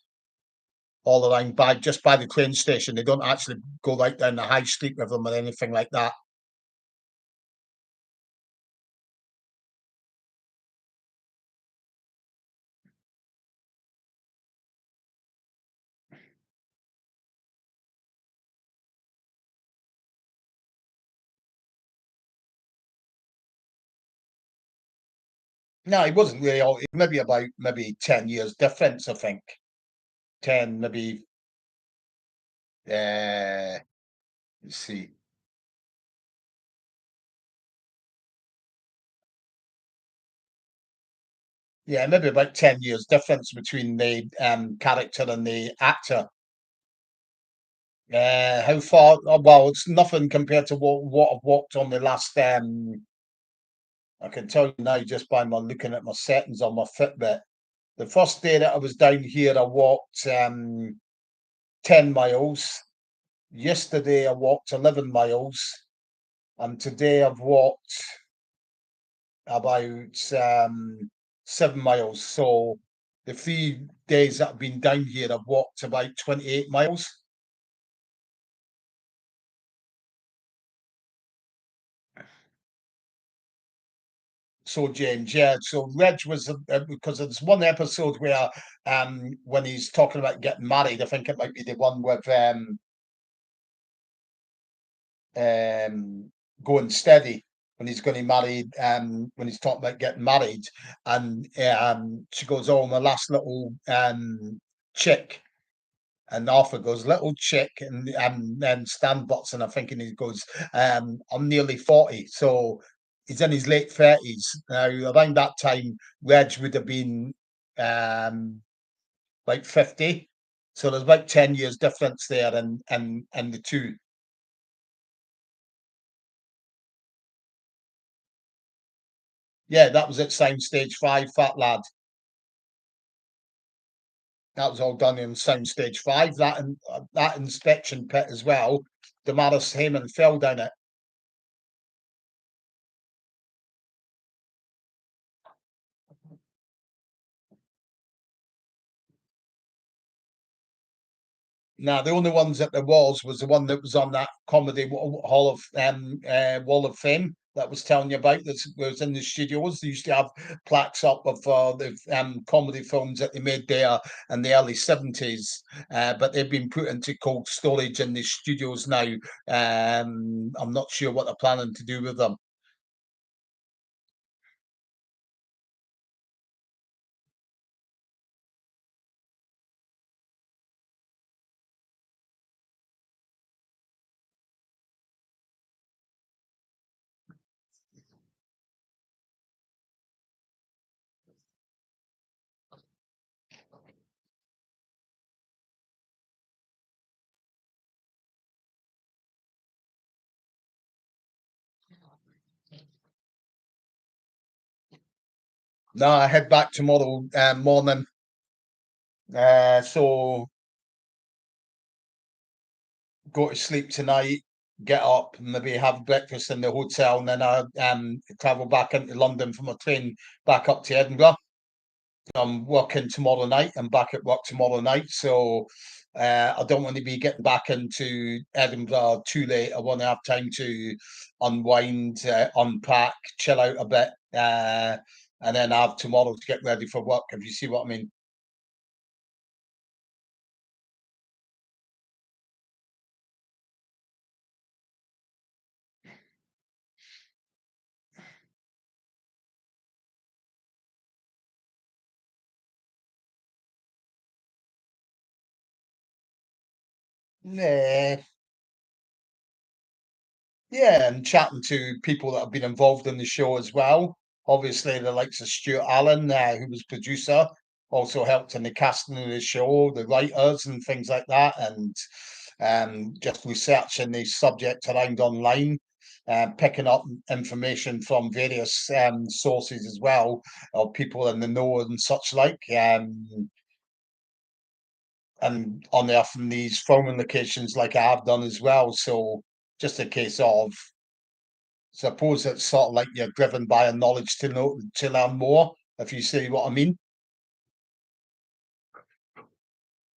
Speaker 1: all around by just by the train station. They don't actually go right down the high street with them or anything like that. No, it wasn't really old. Maybe about maybe 10 years difference, I think. 10, maybe, uh, let's see. Yeah, maybe about 10 years difference between the character and the actor. How far? Oh, well, it's nothing compared to what I've walked on the last. I can tell you now just by my looking at my settings on my Fitbit. The first day that I was down here, I walked 10 miles. Yesterday, I walked 11 miles, and today I've walked about 7 miles. So the 3 days that I've been down here, I've walked about 28 miles. So James, yeah. So Reg was because there's one episode where when he's talking about getting married, I think it might be the one with um going steady when he's going to marry when he's talking about getting married, and she goes, "Oh, my last little chick." And Arthur goes, "Little chick," and then Stan butts in, I think, and he goes, "I'm nearly 40." So he's in his late 30s. Now, around that time, Reg would have been like 50. So there's about 10 years difference there and the two. Yeah, that was at Sound Stage 5, Fat Lad. That was all done in Sound Stage 5. That inspection pit as well. Damaris Heyman fell down it. Now, the only ones that there was the one that was on that comedy hall of wall of fame that was telling you about. That was in the studios. They used to have plaques up of the comedy films that they made there in the early 70s, but they've been put into cold storage in the studios now. I'm not sure what they're planning to do with them. No, I head back tomorrow morning. So go to sleep tonight, get up, maybe have breakfast in the hotel, and then I travel back into London from a train back up to Edinburgh. I'm working tomorrow night. I'm back at work tomorrow night, so I don't want to be getting back into Edinburgh too late. I want to have time to unwind, unpack, chill out a bit, and then have tomorrow to get ready for work. If you see what I mean. Nah, yeah, and chatting to people that have been involved in the show as well. Obviously, the likes of Stuart Allen, who was producer, also helped in the casting of the show, the writers and things like that, and just researching the subject around online, picking up information from various sources as well, of people in the know and such like, and unearthing these filming locations like I have done as well. So just a case of suppose it's sort of like you're driven by a knowledge to know to learn more, if you see what I mean.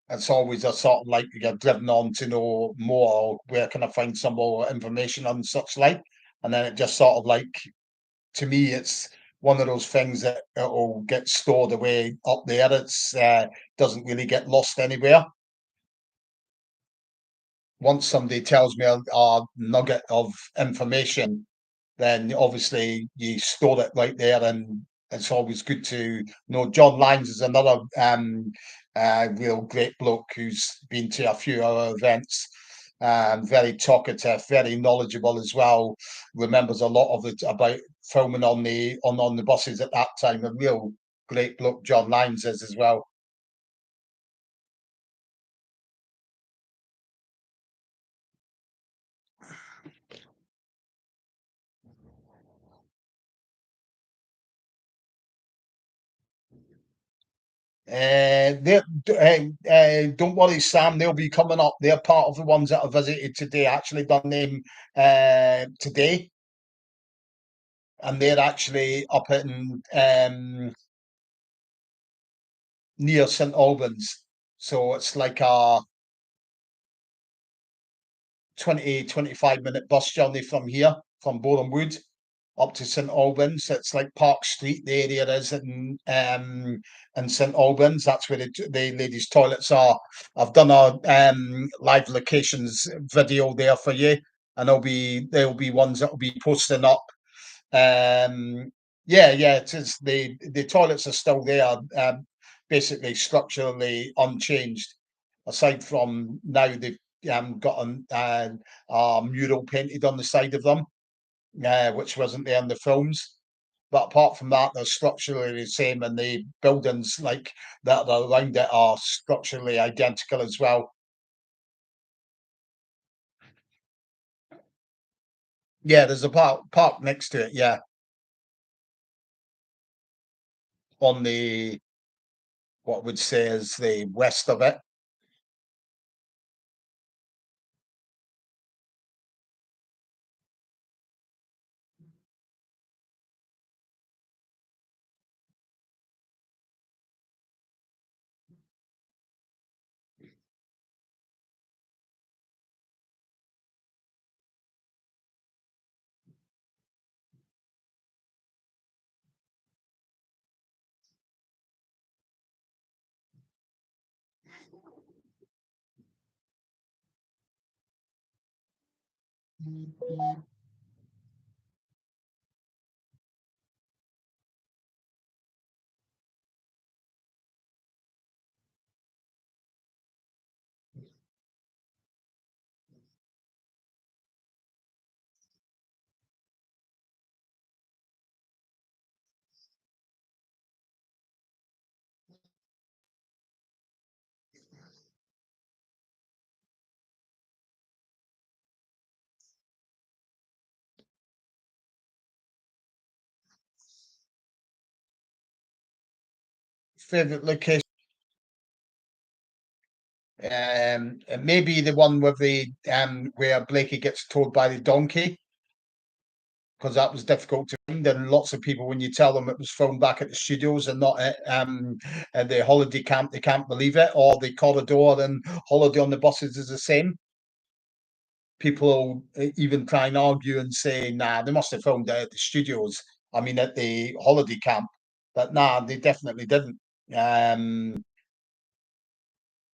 Speaker 1: It's always a sort of like you're driven on to know more, where can I find some more information on such like? And then it just sort of like to me, it's one of those things that it'll get stored away up there. It's doesn't really get lost anywhere. Once somebody tells me a nugget of information, then obviously you store it right there, and it's always good to know. John Lyons is another real great bloke who's been to a few of our events. Very talkative, very knowledgeable as well. Remembers a lot of it about filming on the buses at that time. A real great bloke John Lyons is as well. Don't worry, Sam. They'll be coming up. They're part of the ones that I visited today. Actually, done them today, and they're actually up in near St Albans. So it's like a 20-25 minute bus journey from here, from Borehamwood up to St Albans. It's like Park Street, the area is in St Albans. That's where the ladies' toilets are. I've done a live locations video there for you, and there'll be ones that'll be posting up. Yeah, it is. The toilets are still there, basically structurally unchanged. Aside from now they've got a mural painted on the side of them, which wasn't there in the films. But apart from that, they're structurally the same, and the buildings like that are around it are structurally identical as well. Yeah, there's a park next to it. Yeah, on the what would say is the west of it. Favorite location. Maybe the one with the where Blakey gets towed by the donkey, because that was difficult to find, and lots of people, when you tell them it was filmed back at the studios and not at the holiday camp, they can't believe it. Or the corridor and holiday on the buses is the same. People even try and argue and say, "Nah, they must have filmed it at the studios. I mean, at the holiday camp." But nah, they definitely didn't. Um,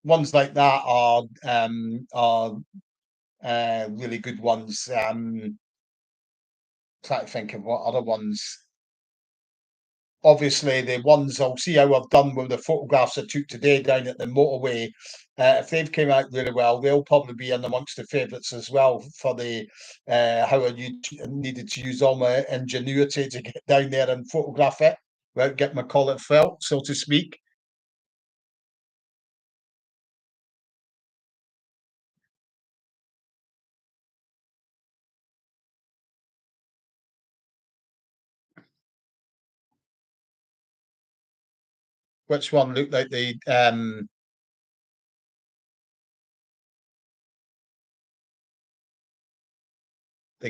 Speaker 1: Ones like that are really good ones. Try to think of what other ones. Obviously, the ones I'll see how I've done with the photographs I took today down at the motorway. If they've came out really well, they'll probably be in amongst the favourites as well for the how I needed to use all my ingenuity to get down there and photograph it without getting my collar felt, so to speak. Which one looked like the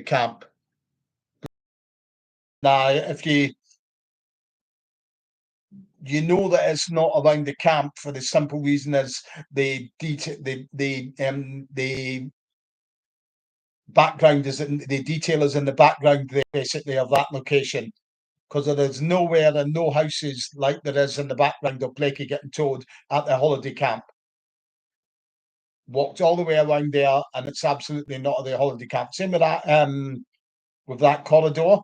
Speaker 1: camp? Now, if you know that it's not around the camp for the simple reason as the background is in the detail is in the background there basically of that location, because there is nowhere and no houses like there is in the background of Blakey getting towed at the holiday camp. Walked all the way around there, and it's absolutely not the holiday camp. Same with that corridor.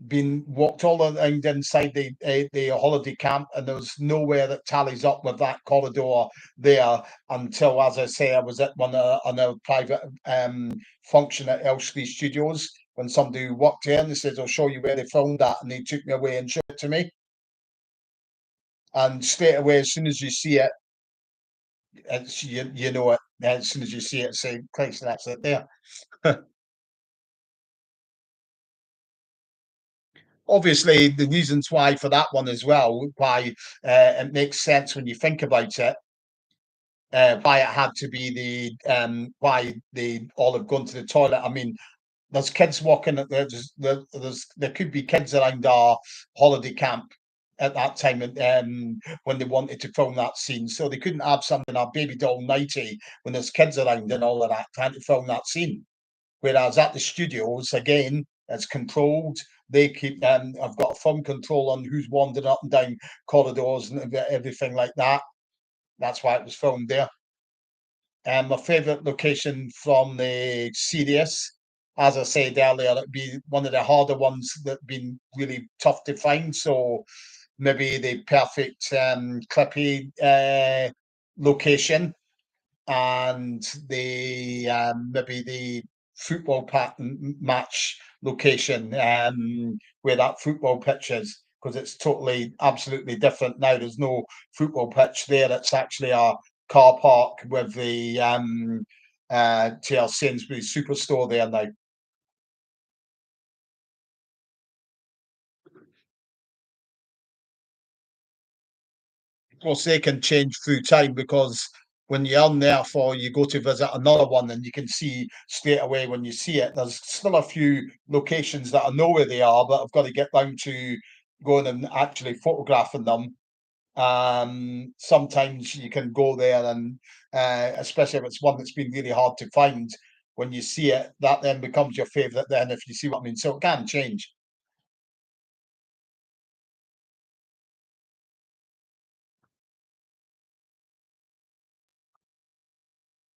Speaker 1: Been walked all around inside the holiday camp, and there was nowhere that tallies up with that corridor there until, as I say, I was at one on a private function at Elstree Studios, when somebody walked in and says, "I'll show you where they filmed that," and they took me away and showed it to me. And straight away, as soon as you see it, you know it. As soon as you see it, say, "Christ, that's it there." Obviously, the reasons why for that one as well, why it makes sense when you think about it, why it had to be why they all have gone to the toilet. I mean, there's kids walking at there could be kids around our holiday camp at that time and when they wanted to film that scene. So they couldn't have something a baby doll nighty when there's kids around and all of that trying to film that scene. Whereas at the studios, again, it's controlled. They keep I've got film control on who's wandering up and down corridors and everything like that. That's why it was filmed there. And my favourite location from the series, as I said earlier, it'd be one of the harder ones that been really tough to find. So maybe the perfect clippy location and the maybe the football match location where that football pitch is because it's totally absolutely different now. There's no football pitch there. It's actually a car park with the to our Sainsbury's superstore there now. Of course, they can change through time because when you're on there for you go to visit another one and you can see straight away when you see it. There's still a few locations that I know where they are, but I've got to get down to going and actually photographing them. Sometimes you can go there and especially if it's one that's been really hard to find, when you see it, that then becomes your favorite then, if you see what I mean. So it can change.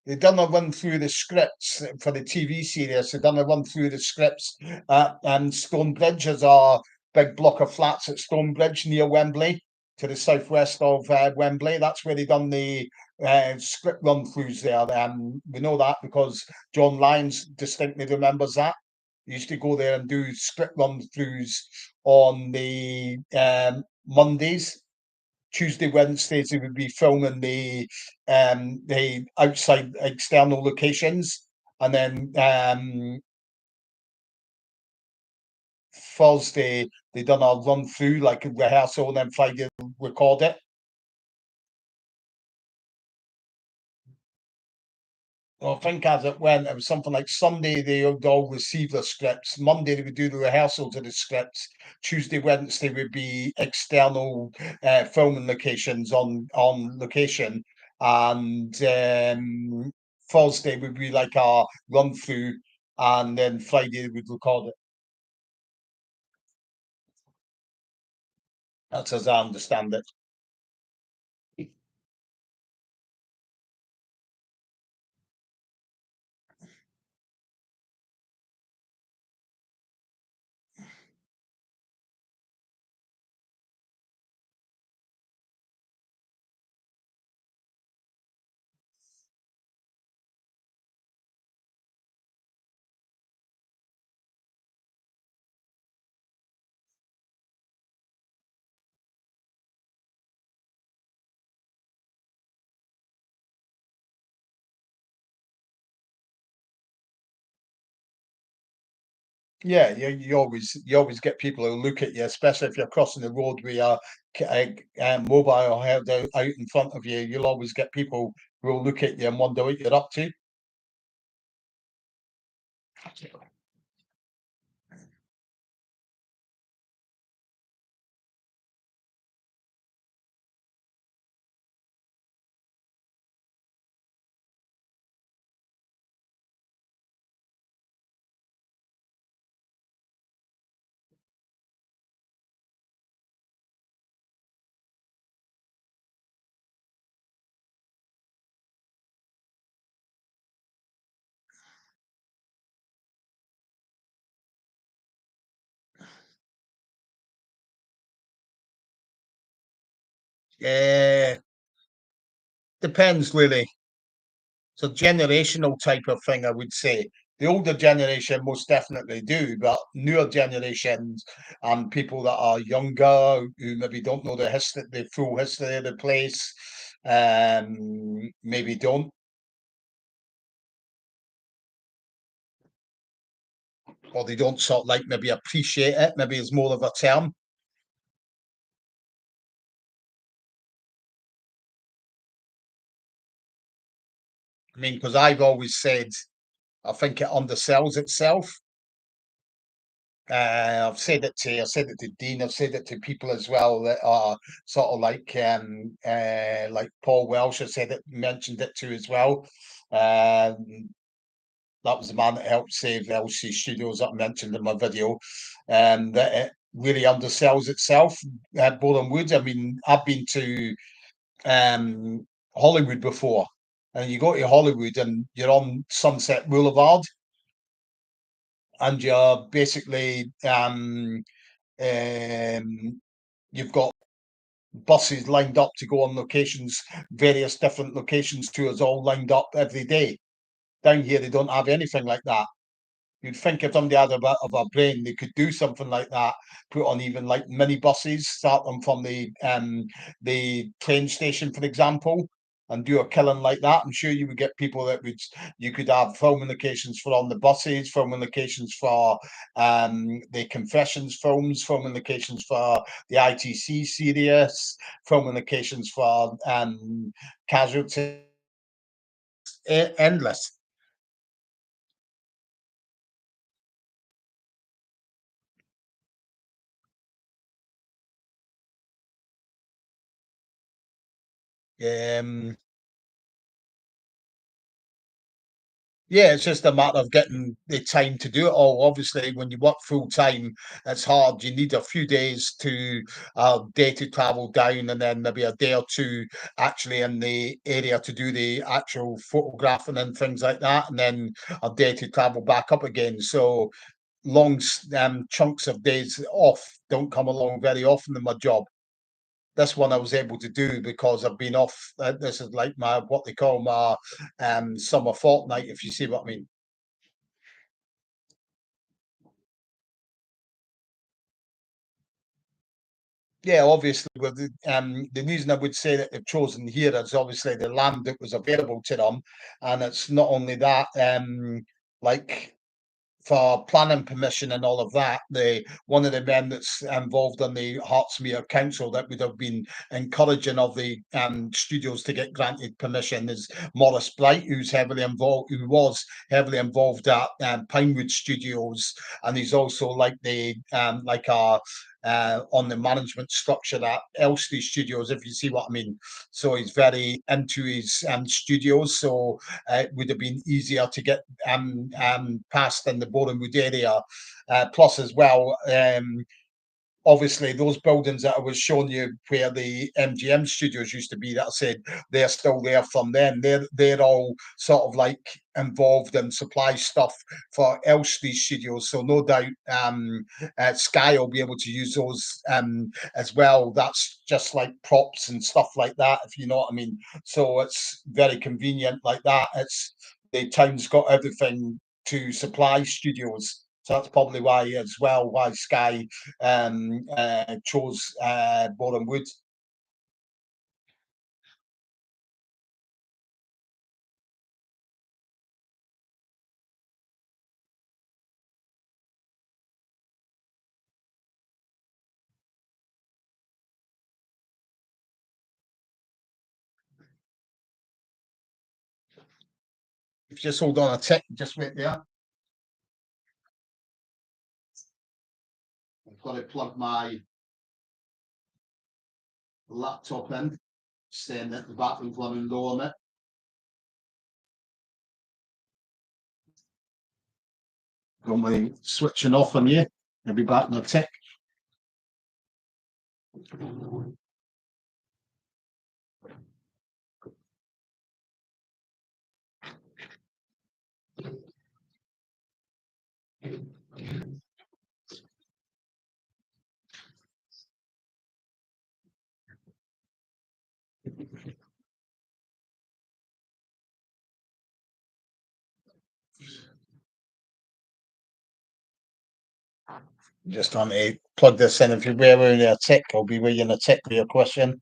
Speaker 1: They done a run through the scripts for the TV series. They done a run through the scripts and Stonebridge is a big block of flats at Stonebridge near Wembley, to the southwest of Wembley. That's where they done the script run throughs there. We know that because John Lyons distinctly remembers that. He used to go there and do script run throughs on the Mondays. Tuesday, Wednesdays, they would be filming the outside external locations, and then Thursday they done a run through like a rehearsal, and then Friday record it. Well, I think as it went, it was something like Sunday they would all receive the scripts. Monday they would do the rehearsals of the scripts. Tuesday, Wednesday would be external filming locations on location, and Thursday would be like a run through, and then Friday they would record it. That's as I understand it. Yeah, you always get people who look at you, especially if you're crossing the road with your mobile held out in front of you. You'll always get people who will look at you and wonder what you're up to. Uh, Depends really. It's a generational type of thing, I would say. The older generation most definitely do, but newer generations and people that are younger who maybe don't know the full history of the place, maybe don't, or they don't sort of like maybe appreciate it. Maybe it's more of a term. I mean, because I've always said I think it undersells itself. I've said it to Dean. I've said it to people as well that are sort of like Paul Welsh. I said it, mentioned it to as well. Um, that was the man that helped save LC Studios that I mentioned in my video. That it really undersells itself. Borehamwood. I mean, I've been to Hollywood before, and you go to Hollywood and you're on Sunset Boulevard, and you're basically you've got buses lined up to go on locations, various different locations, tours all lined up every day. Down here, they don't have anything like that. You'd think if somebody had a bit of a brain, they could do something like that. Put on even like mini buses, start them from the train station, for example, and do a killing like that. I'm sure you would get people that would. You could have filming locations for on the buses, filming locations for the confessions films, filming locations for the ITC series, filming locations for casualty. Endless. Um, Yeah, it's just a matter of getting the time to do it all. Obviously, when you work full time, it's hard. You need a few days to day to travel down, and then maybe a day or two actually in the area to do the actual photographing and things like that, and then a day to travel back up again. So chunks of days off don't come along very often in my job. This one I was able to do because I've been off. This is like my what they call my summer fortnight, if you see what I mean. Yeah, obviously, with the reason I would say that they've chosen here is obviously the land that was available to them, and it's not only that, like for planning permission and all of that, the one of the men that's involved on the Hertsmere Council that would have been encouraging of the studios to get granted permission is Morris Blight, who was heavily involved at Pinewood Studios, and he's also like the like a on the management structure at Elstree Studios, if you see what I mean. So he's very into his studios. So it would have been easier to get past in the Borehamwood area. Plus, as well, obviously those buildings that I was showing you where the MGM studios used to be that I said they're still there from then. They're all sort of like involved in supply stuff for Elstree studios. So no doubt Sky will be able to use those as well. That's just like props and stuff like that, if you know what I mean. So it's very convenient like that. It's the town's got everything to supply studios. So that's probably why as well why Sky chose Borehamwood. If you just hold on a tick, just wait there. I've got to plug my laptop in, staying at the battery's running low on it. Got my switching off on you. I'll be back in a tick. Just want to plug this in. If you're wearing a tick, I'll be wearing a tick for your question.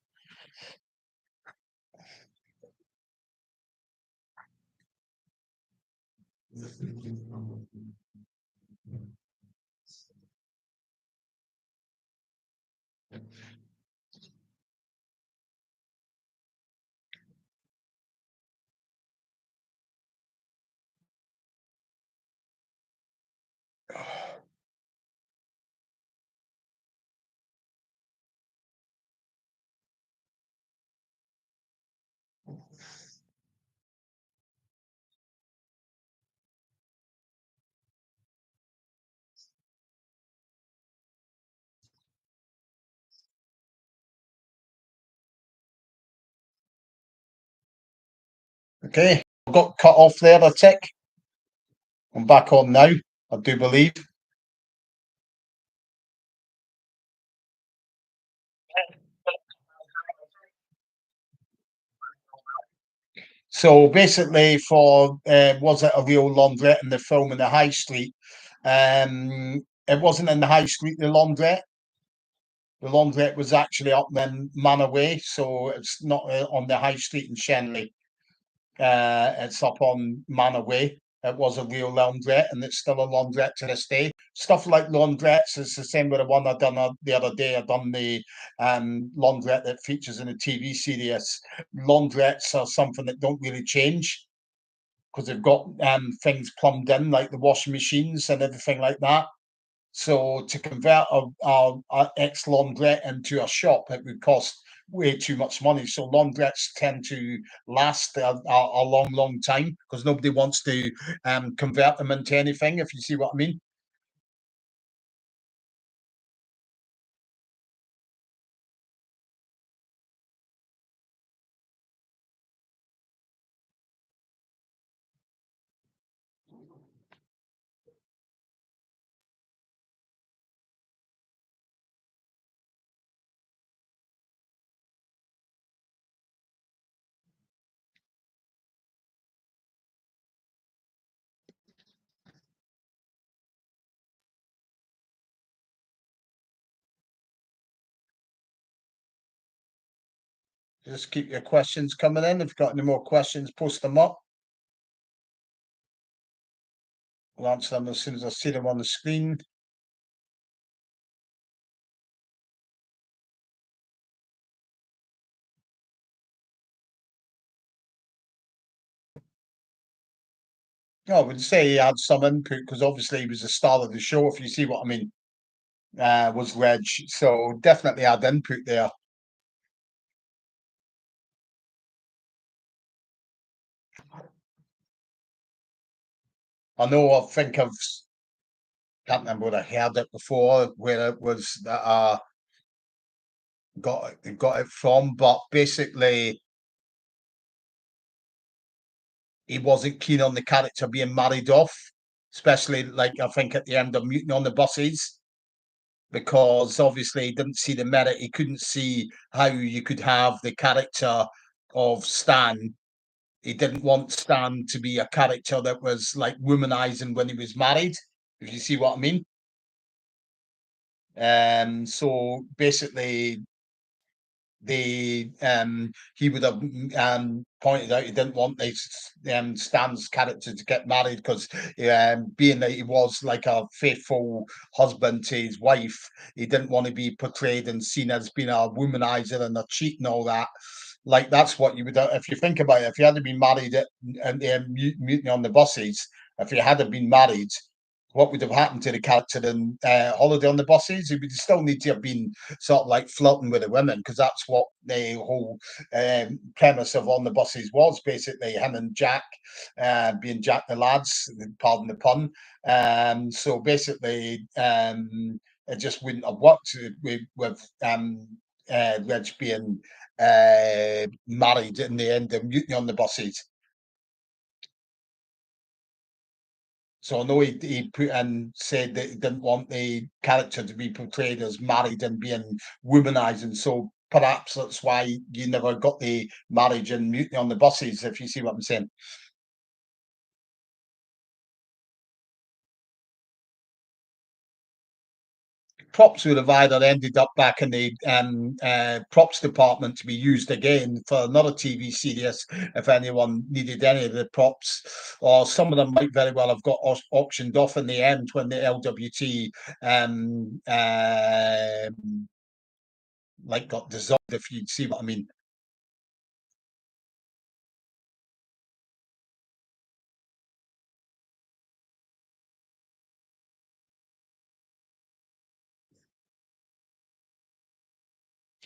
Speaker 1: Okay, I got cut off there, a tick. I'm back on now, I do believe. So basically, for was it a real laundrette in the film in the high street? It wasn't in the high street, the laundrette. The laundrette was actually up in Manor Way, so it's not on the high street in Shenley. It's up on Manor Way. It was a real laundrette, and it's still a laundrette to this day. Stuff like laundrettes is the same with the one I done the other day. I done the laundrette that features in a TV series. Laundrettes are something that don't really change because they've got things plumbed in, like the washing machines and everything like that. So to convert a ex laundrette into a shop, it would cost way too much money. So laundrettes tend to last a long, long time because nobody wants to convert them into anything. If you see what I mean. Just keep your questions coming in. If you've got any more questions, post them up. I'll answer them as soon as I see them on the screen. I would say he had some input because obviously he was the star of the show, if you see what I mean, was Reg. So definitely had input there. I know I think I've can't remember what I heard it before, where it was that I got it from, but basically he wasn't keen on the character being married off, especially like I think at the end of Mutiny on the Buses, because obviously he didn't see the merit. He couldn't see how you could have the character of Stan. He didn't want Stan to be a character that was like womanizing when he was married, if you see what I mean. So basically he would have pointed out he didn't want Stan's character to get married because being that he was like a faithful husband to his wife, he didn't want to be portrayed and seen as being a womanizer and a cheat and all that. Like that's what you would if you think about it. If you had been married at Mutiny on the Buses, if you had been married, what would have happened to the character in Holiday on the Buses? He would still need to have been sort of like flirting with the women because that's what the whole premise of On the Buses was basically him and Jack being Jack the Lads, pardon the pun. So basically, it just wouldn't have worked with Reg being married in the end of Mutiny on the Buses. So I know he put in said that he didn't want the character to be portrayed as married and being womanizing. So perhaps that's why you never got the marriage and Mutiny on the Buses, if you see what I'm saying. props would have either ended up back in the props department to be used again for another TV series if anyone needed any of the props, or some of them might very well have got auctioned off in the end when the LWT like got dissolved, if you see what I mean.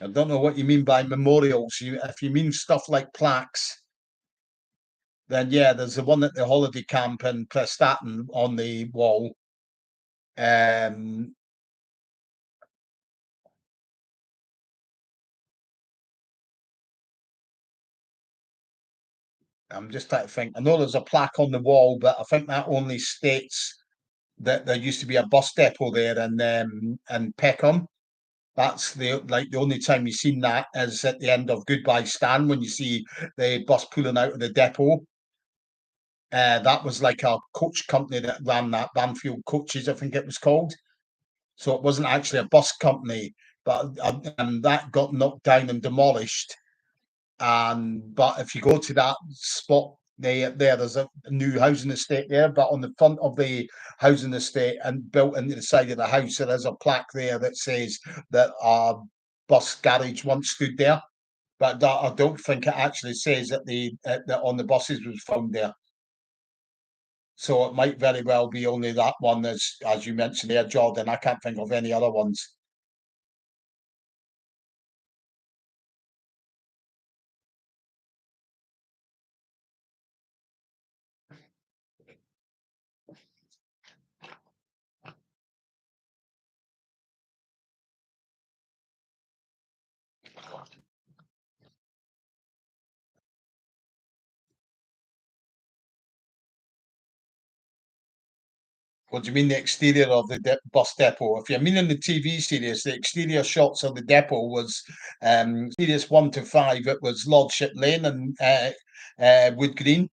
Speaker 1: I don't know what you mean by memorials. If you mean stuff like plaques, then yeah, there's the one at the holiday camp in Prestatyn on the wall. Um, I'm just trying to think. I know there's a plaque on the wall, but I think that only states that there used to be a bus depot there in Peckham. That's the only time you've seen that is at the end of Goodbye Stan when you see the bus pulling out of the depot. That was like a coach company that ran that Banfield Coaches, I think it was called. So it wasn't actually a bus company, but and that got knocked down and demolished. And but if you go to that spot there's a new housing estate there, but on the front of the housing estate and built into the side of the house, there is a plaque there that says that a bus garage once stood there. But that, I don't think it actually says that that on the buses was found there. So it might very well be only that one, as you mentioned there, Jordan. I can't think of any other ones. What do you mean the exterior of the bus depot? If you're meaning the TV series, the exterior shots of the depot was series 1 to 5. It was Lordship Lane and Wood Green,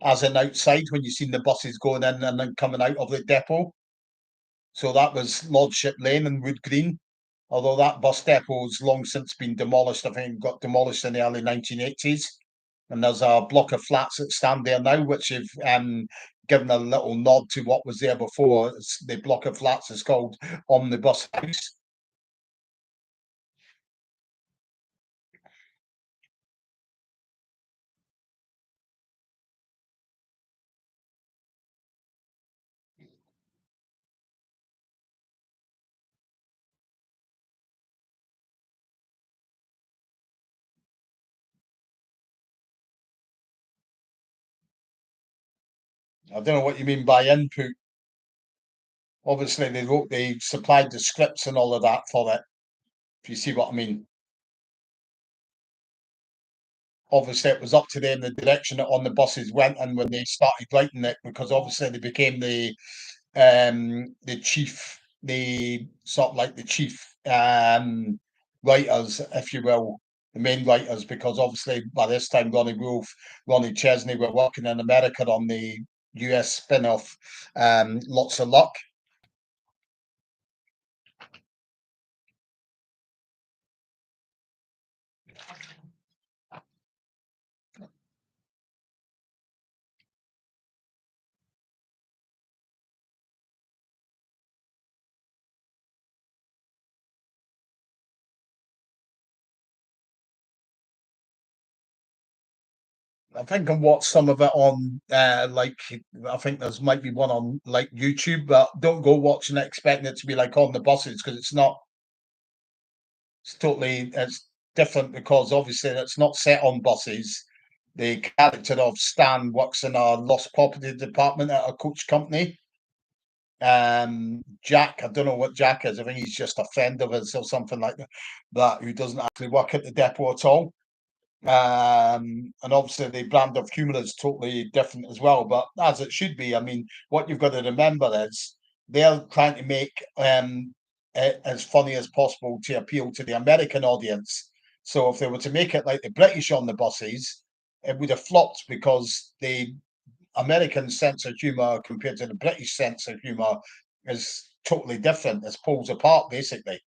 Speaker 1: as in outside when you seen the buses going in and then coming out of the depot. So that was Lordship Lane and Wood Green. Although that bus depot's long since been demolished. I think it got demolished in the early 1980s. And there's a block of flats that stand there now, which have given a little nod to what was there before. The block of flats is called Omnibus House. I don't know what you mean by input. Obviously, they supplied the scripts and all of that for it. If you see what I mean. Obviously, it was up to them the direction that on the buses went, and when they started writing it, because obviously they became the chief, the sort of like the chief writers, if you will, the main writers, because obviously by this time Ronnie Wolf, Ronnie Chesney were working in America on the US spin-off Lots of Luck. I think I watched some of it on like I think there's might be one on like YouTube, but don't go watching it expecting it to be like on the buses because it's not. It's different because obviously it's not set on buses. The character of Stan works in a lost property department at a coach company. Jack, I don't know what Jack is. I think he's just a friend of his or something like that who doesn't actually work at the depot at all. And obviously the brand of humour is totally different as well, but as it should be. I mean, what you've got to remember is they're trying to make it as funny as possible to appeal to the American audience. So if they were to make it like the British on the buses, it would have flopped because the American sense of humour compared to the British sense of humour is totally different. It's poles apart, basically.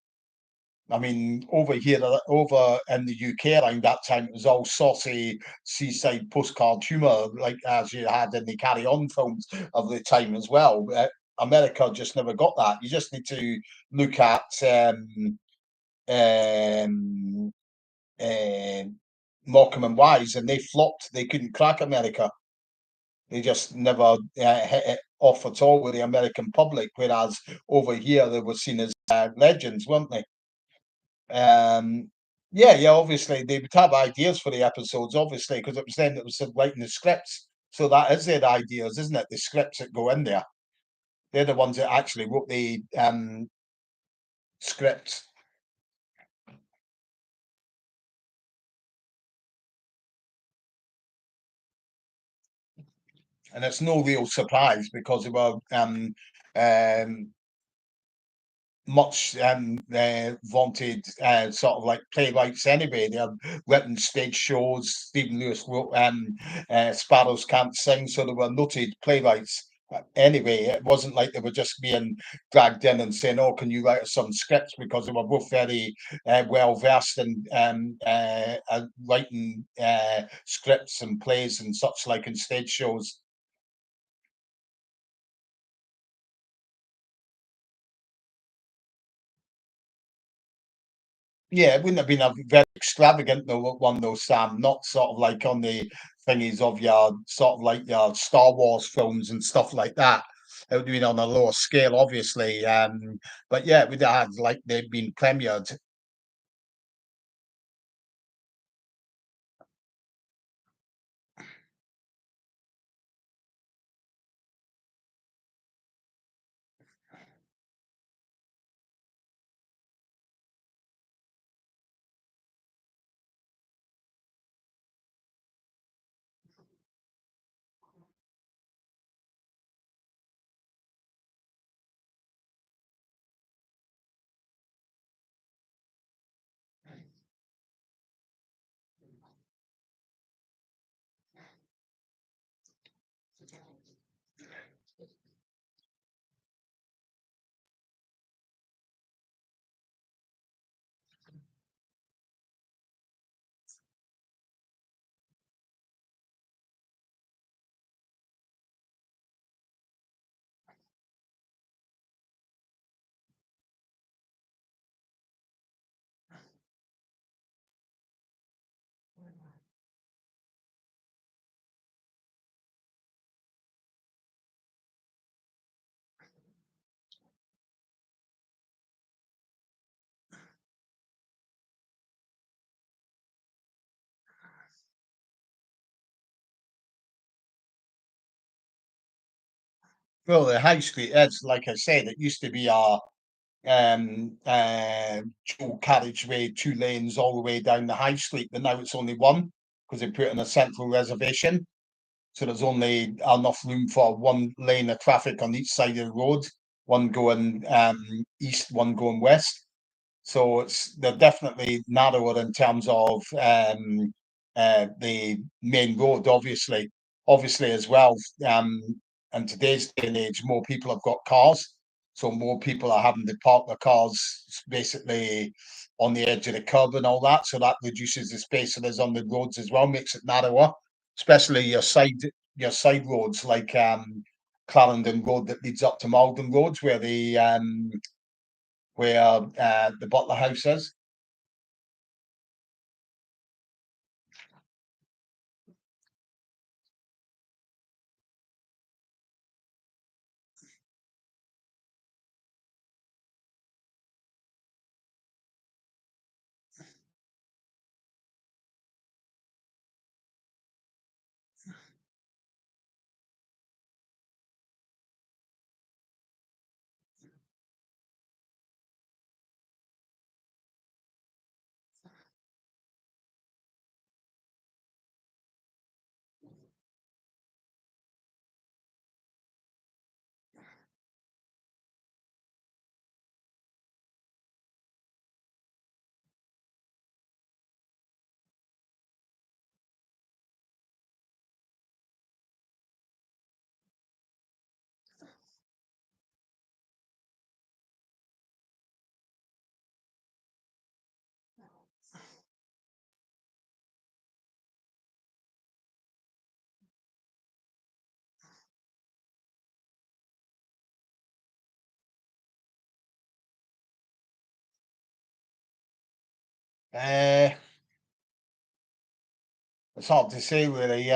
Speaker 1: I mean, over here, over in the UK around that time, it was all saucy seaside postcard humour, like as you had in the Carry On films of the time as well. America just never got that. You just need to look at um, Morecambe and Wise, and they flopped. They couldn't crack America. They just never hit it off at all with the American public. Whereas over here, they were seen as legends, weren't they? Um, yeah, yeah. Obviously, they would have ideas for the episodes, obviously, because it was them that was writing the scripts. So that is their ideas, isn't it? The scripts that go in there. They're the ones that actually wrote the scripts. And it's no real surprise because they were um, much vaunted sort of like playwrights anyway. They have written stage shows. Stephen Lewis wrote Sparrows Can't Sing, so they were noted playwrights. Anyway, it wasn't like they were just being dragged in and saying, "Oh, can you write us some scripts?" Because they were both very well versed in writing scripts and plays and such like in stage shows. Yeah, it wouldn't have been a very extravagant one though, Sam. Not sort of like on the thingies of your sort of like your Star Wars films and stuff like that. It would have been on a lower scale, obviously. But yeah, it would have had like they've been premiered. Well, the high street is, like I said, it used to be a dual carriageway, two lanes all the way down the high street, but now it's only one because they put in a central reservation. So there's only enough room for one lane of traffic on each side of the road, one going east, one going west. So they're definitely narrower in terms of the main road, obviously. Obviously, as well, um, in today's day and age, more people have got cars, so more people are having to park their cars basically on the edge of the curb and all that. So that reduces the space that is on the roads as well, makes it narrower, especially your side roads like Clarendon Road that leads up to Malden Roads, where the Butler House is. Uh, it's hard to say really.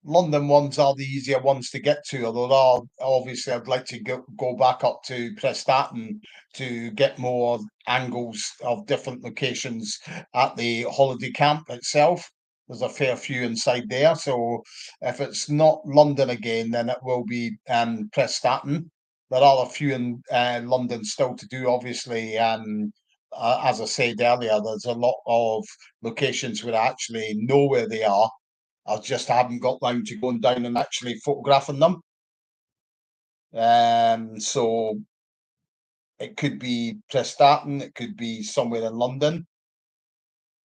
Speaker 1: London ones are the easier ones to get to, although obviously I'd like to go back up to Prestatyn to get more angles of different locations at the holiday camp itself. There's a fair few inside there. So if it's not London again, then it will be Prestatyn. There are a few in London still to do, obviously. As I said earlier, there's a lot of locations where I actually know where they are. I just haven't got round to going down and actually photographing them. So it could be Prestatyn, it could be somewhere in London.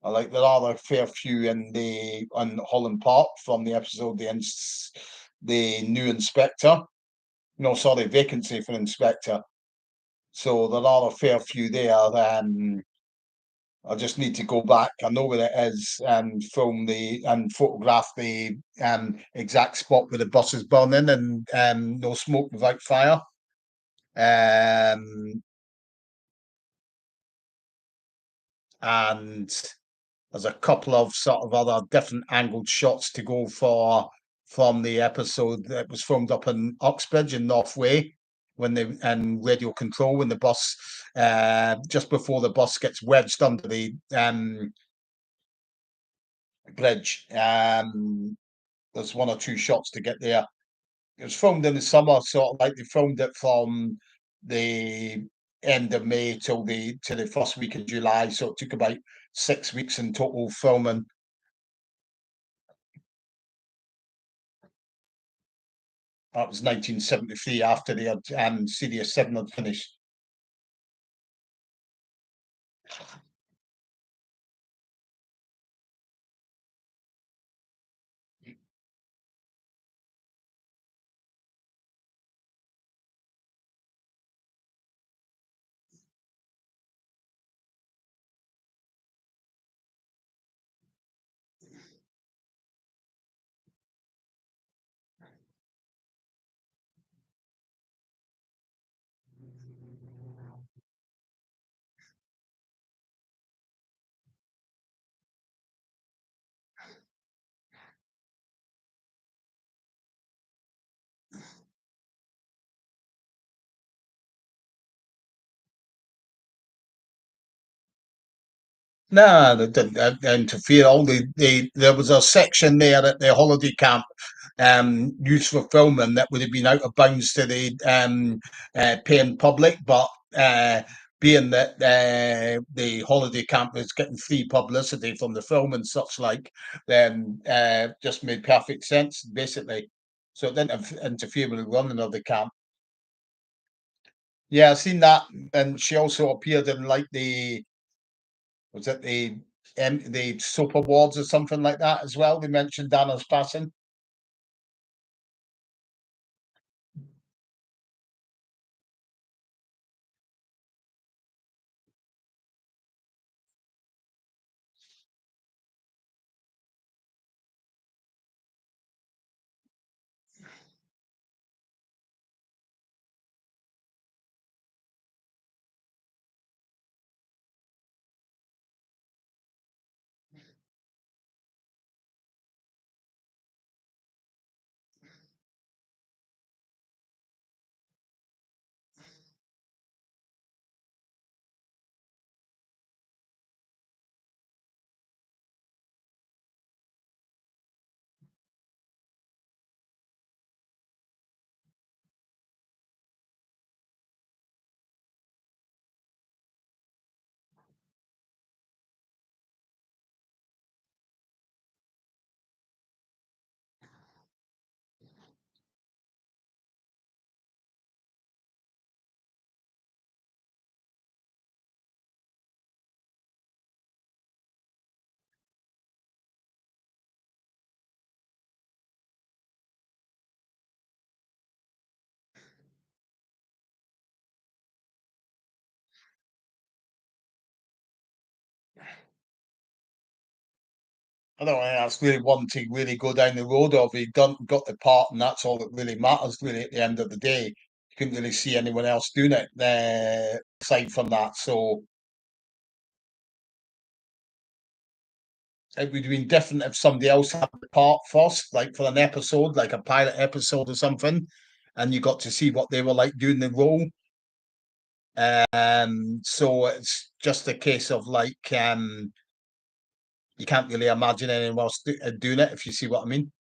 Speaker 1: I like there are a fair few in the on Holland Park from the episode the new inspector. No, sorry, vacancy for inspector. So there are a fair few there. I just need to go back. I know where it is and film the and photograph the exact spot where the bus is burning and no smoke without fire. And there's a couple of sort of other different angled shots to go for from the episode that was filmed up in Uxbridge in North Way when they and radio control when the bus just before the bus gets wedged under the bridge. There's one or two shots to get there. It was filmed in the summer, sort of like they filmed it from the end of May till the first week of July. So it took about 6 weeks in total filming. That was 1973 after the Series 7 had finished. No, they didn't interfere. All there was a section there at the holiday camp used for filming that would have been out of bounds to the paying public, but being that the holiday camp was getting free publicity from the film and such like, then just made perfect sense, basically. So it didn't interfere with the running of the camp. Yeah, I've seen that, and she also appeared in like the was it the soap awards or something like that as well. They mentioned Dana's passing. I don't think that's really one to really go down the road of. He done got the part, and that's all that really matters, really, at the end of the day. You couldn't really see anyone else doing it aside from that. So it would have been different if somebody else had the part first, like for an episode, like a pilot episode or something, and you got to see what they were like doing the role. So it's just a case of like you can't really imagine anyone else doing it, if you see what I mean.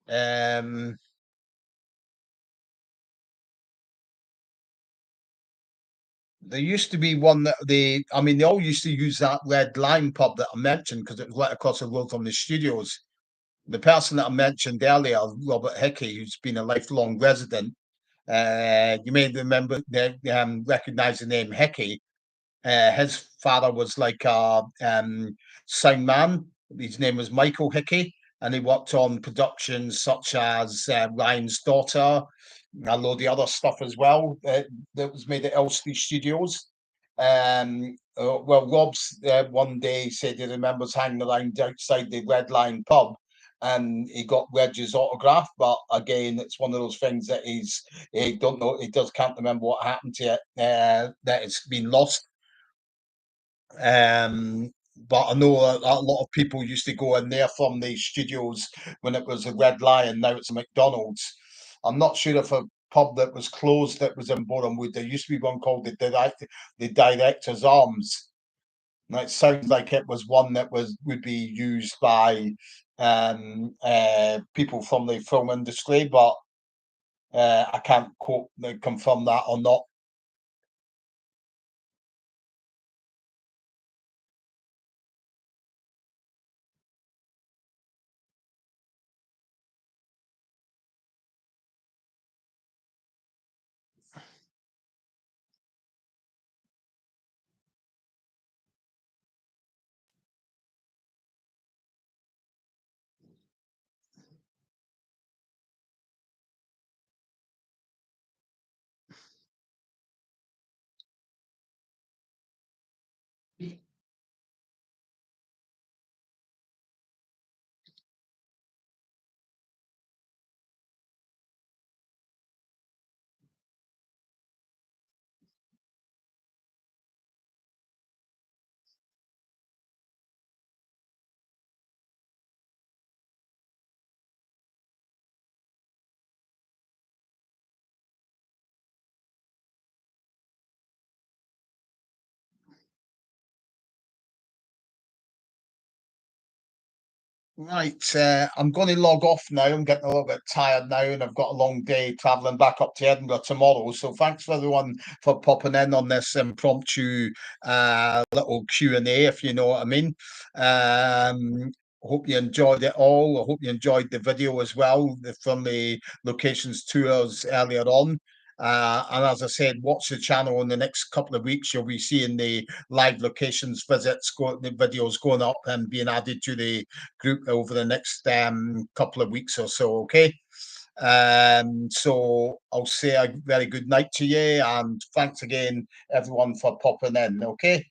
Speaker 1: Um, there used to be one that I mean, they all used to use that Red Line pub that I mentioned because it was right across the road from the studios. The person that I mentioned earlier, Robert Hickey, who's been a lifelong resident, you may remember, recognize the name Hickey. His father was like a sound man. His name was Michael Hickey, and he worked on productions such as Ryan's Daughter, a load of the other stuff as well that was made at Elstree Studios. Well, Rob's one day said he remembers hanging around outside the Red Line pub and he got Reg's autograph. But again, it's one of those things that he don't know, he just can't remember what happened to it, that it's been lost. But I know a lot of people used to go in there from the studios when it was a Red Lion. Now it's a McDonald's. I'm not sure if a pub that was closed that was in Borehamwood. There used to be one called the Director's Arms. Now it sounds like it was one that would be used by people from the film industry, but I can't confirm that or not. Right, I'm going to log off now. I'm getting a little bit tired now, and I've got a long day traveling back up to Edinburgh tomorrow. So thanks for everyone for popping in on this impromptu little Q&A, if you know what I mean. Hope you enjoyed it all. I hope you enjoyed the video as well from the locations tours earlier on. And as I said, watch the channel in the next couple of weeks. You'll be seeing the live locations visits, the videos going up and being added to the group over the next couple of weeks or so. Okay. So I'll say a very good night to you and thanks again, everyone, for popping in. Okay.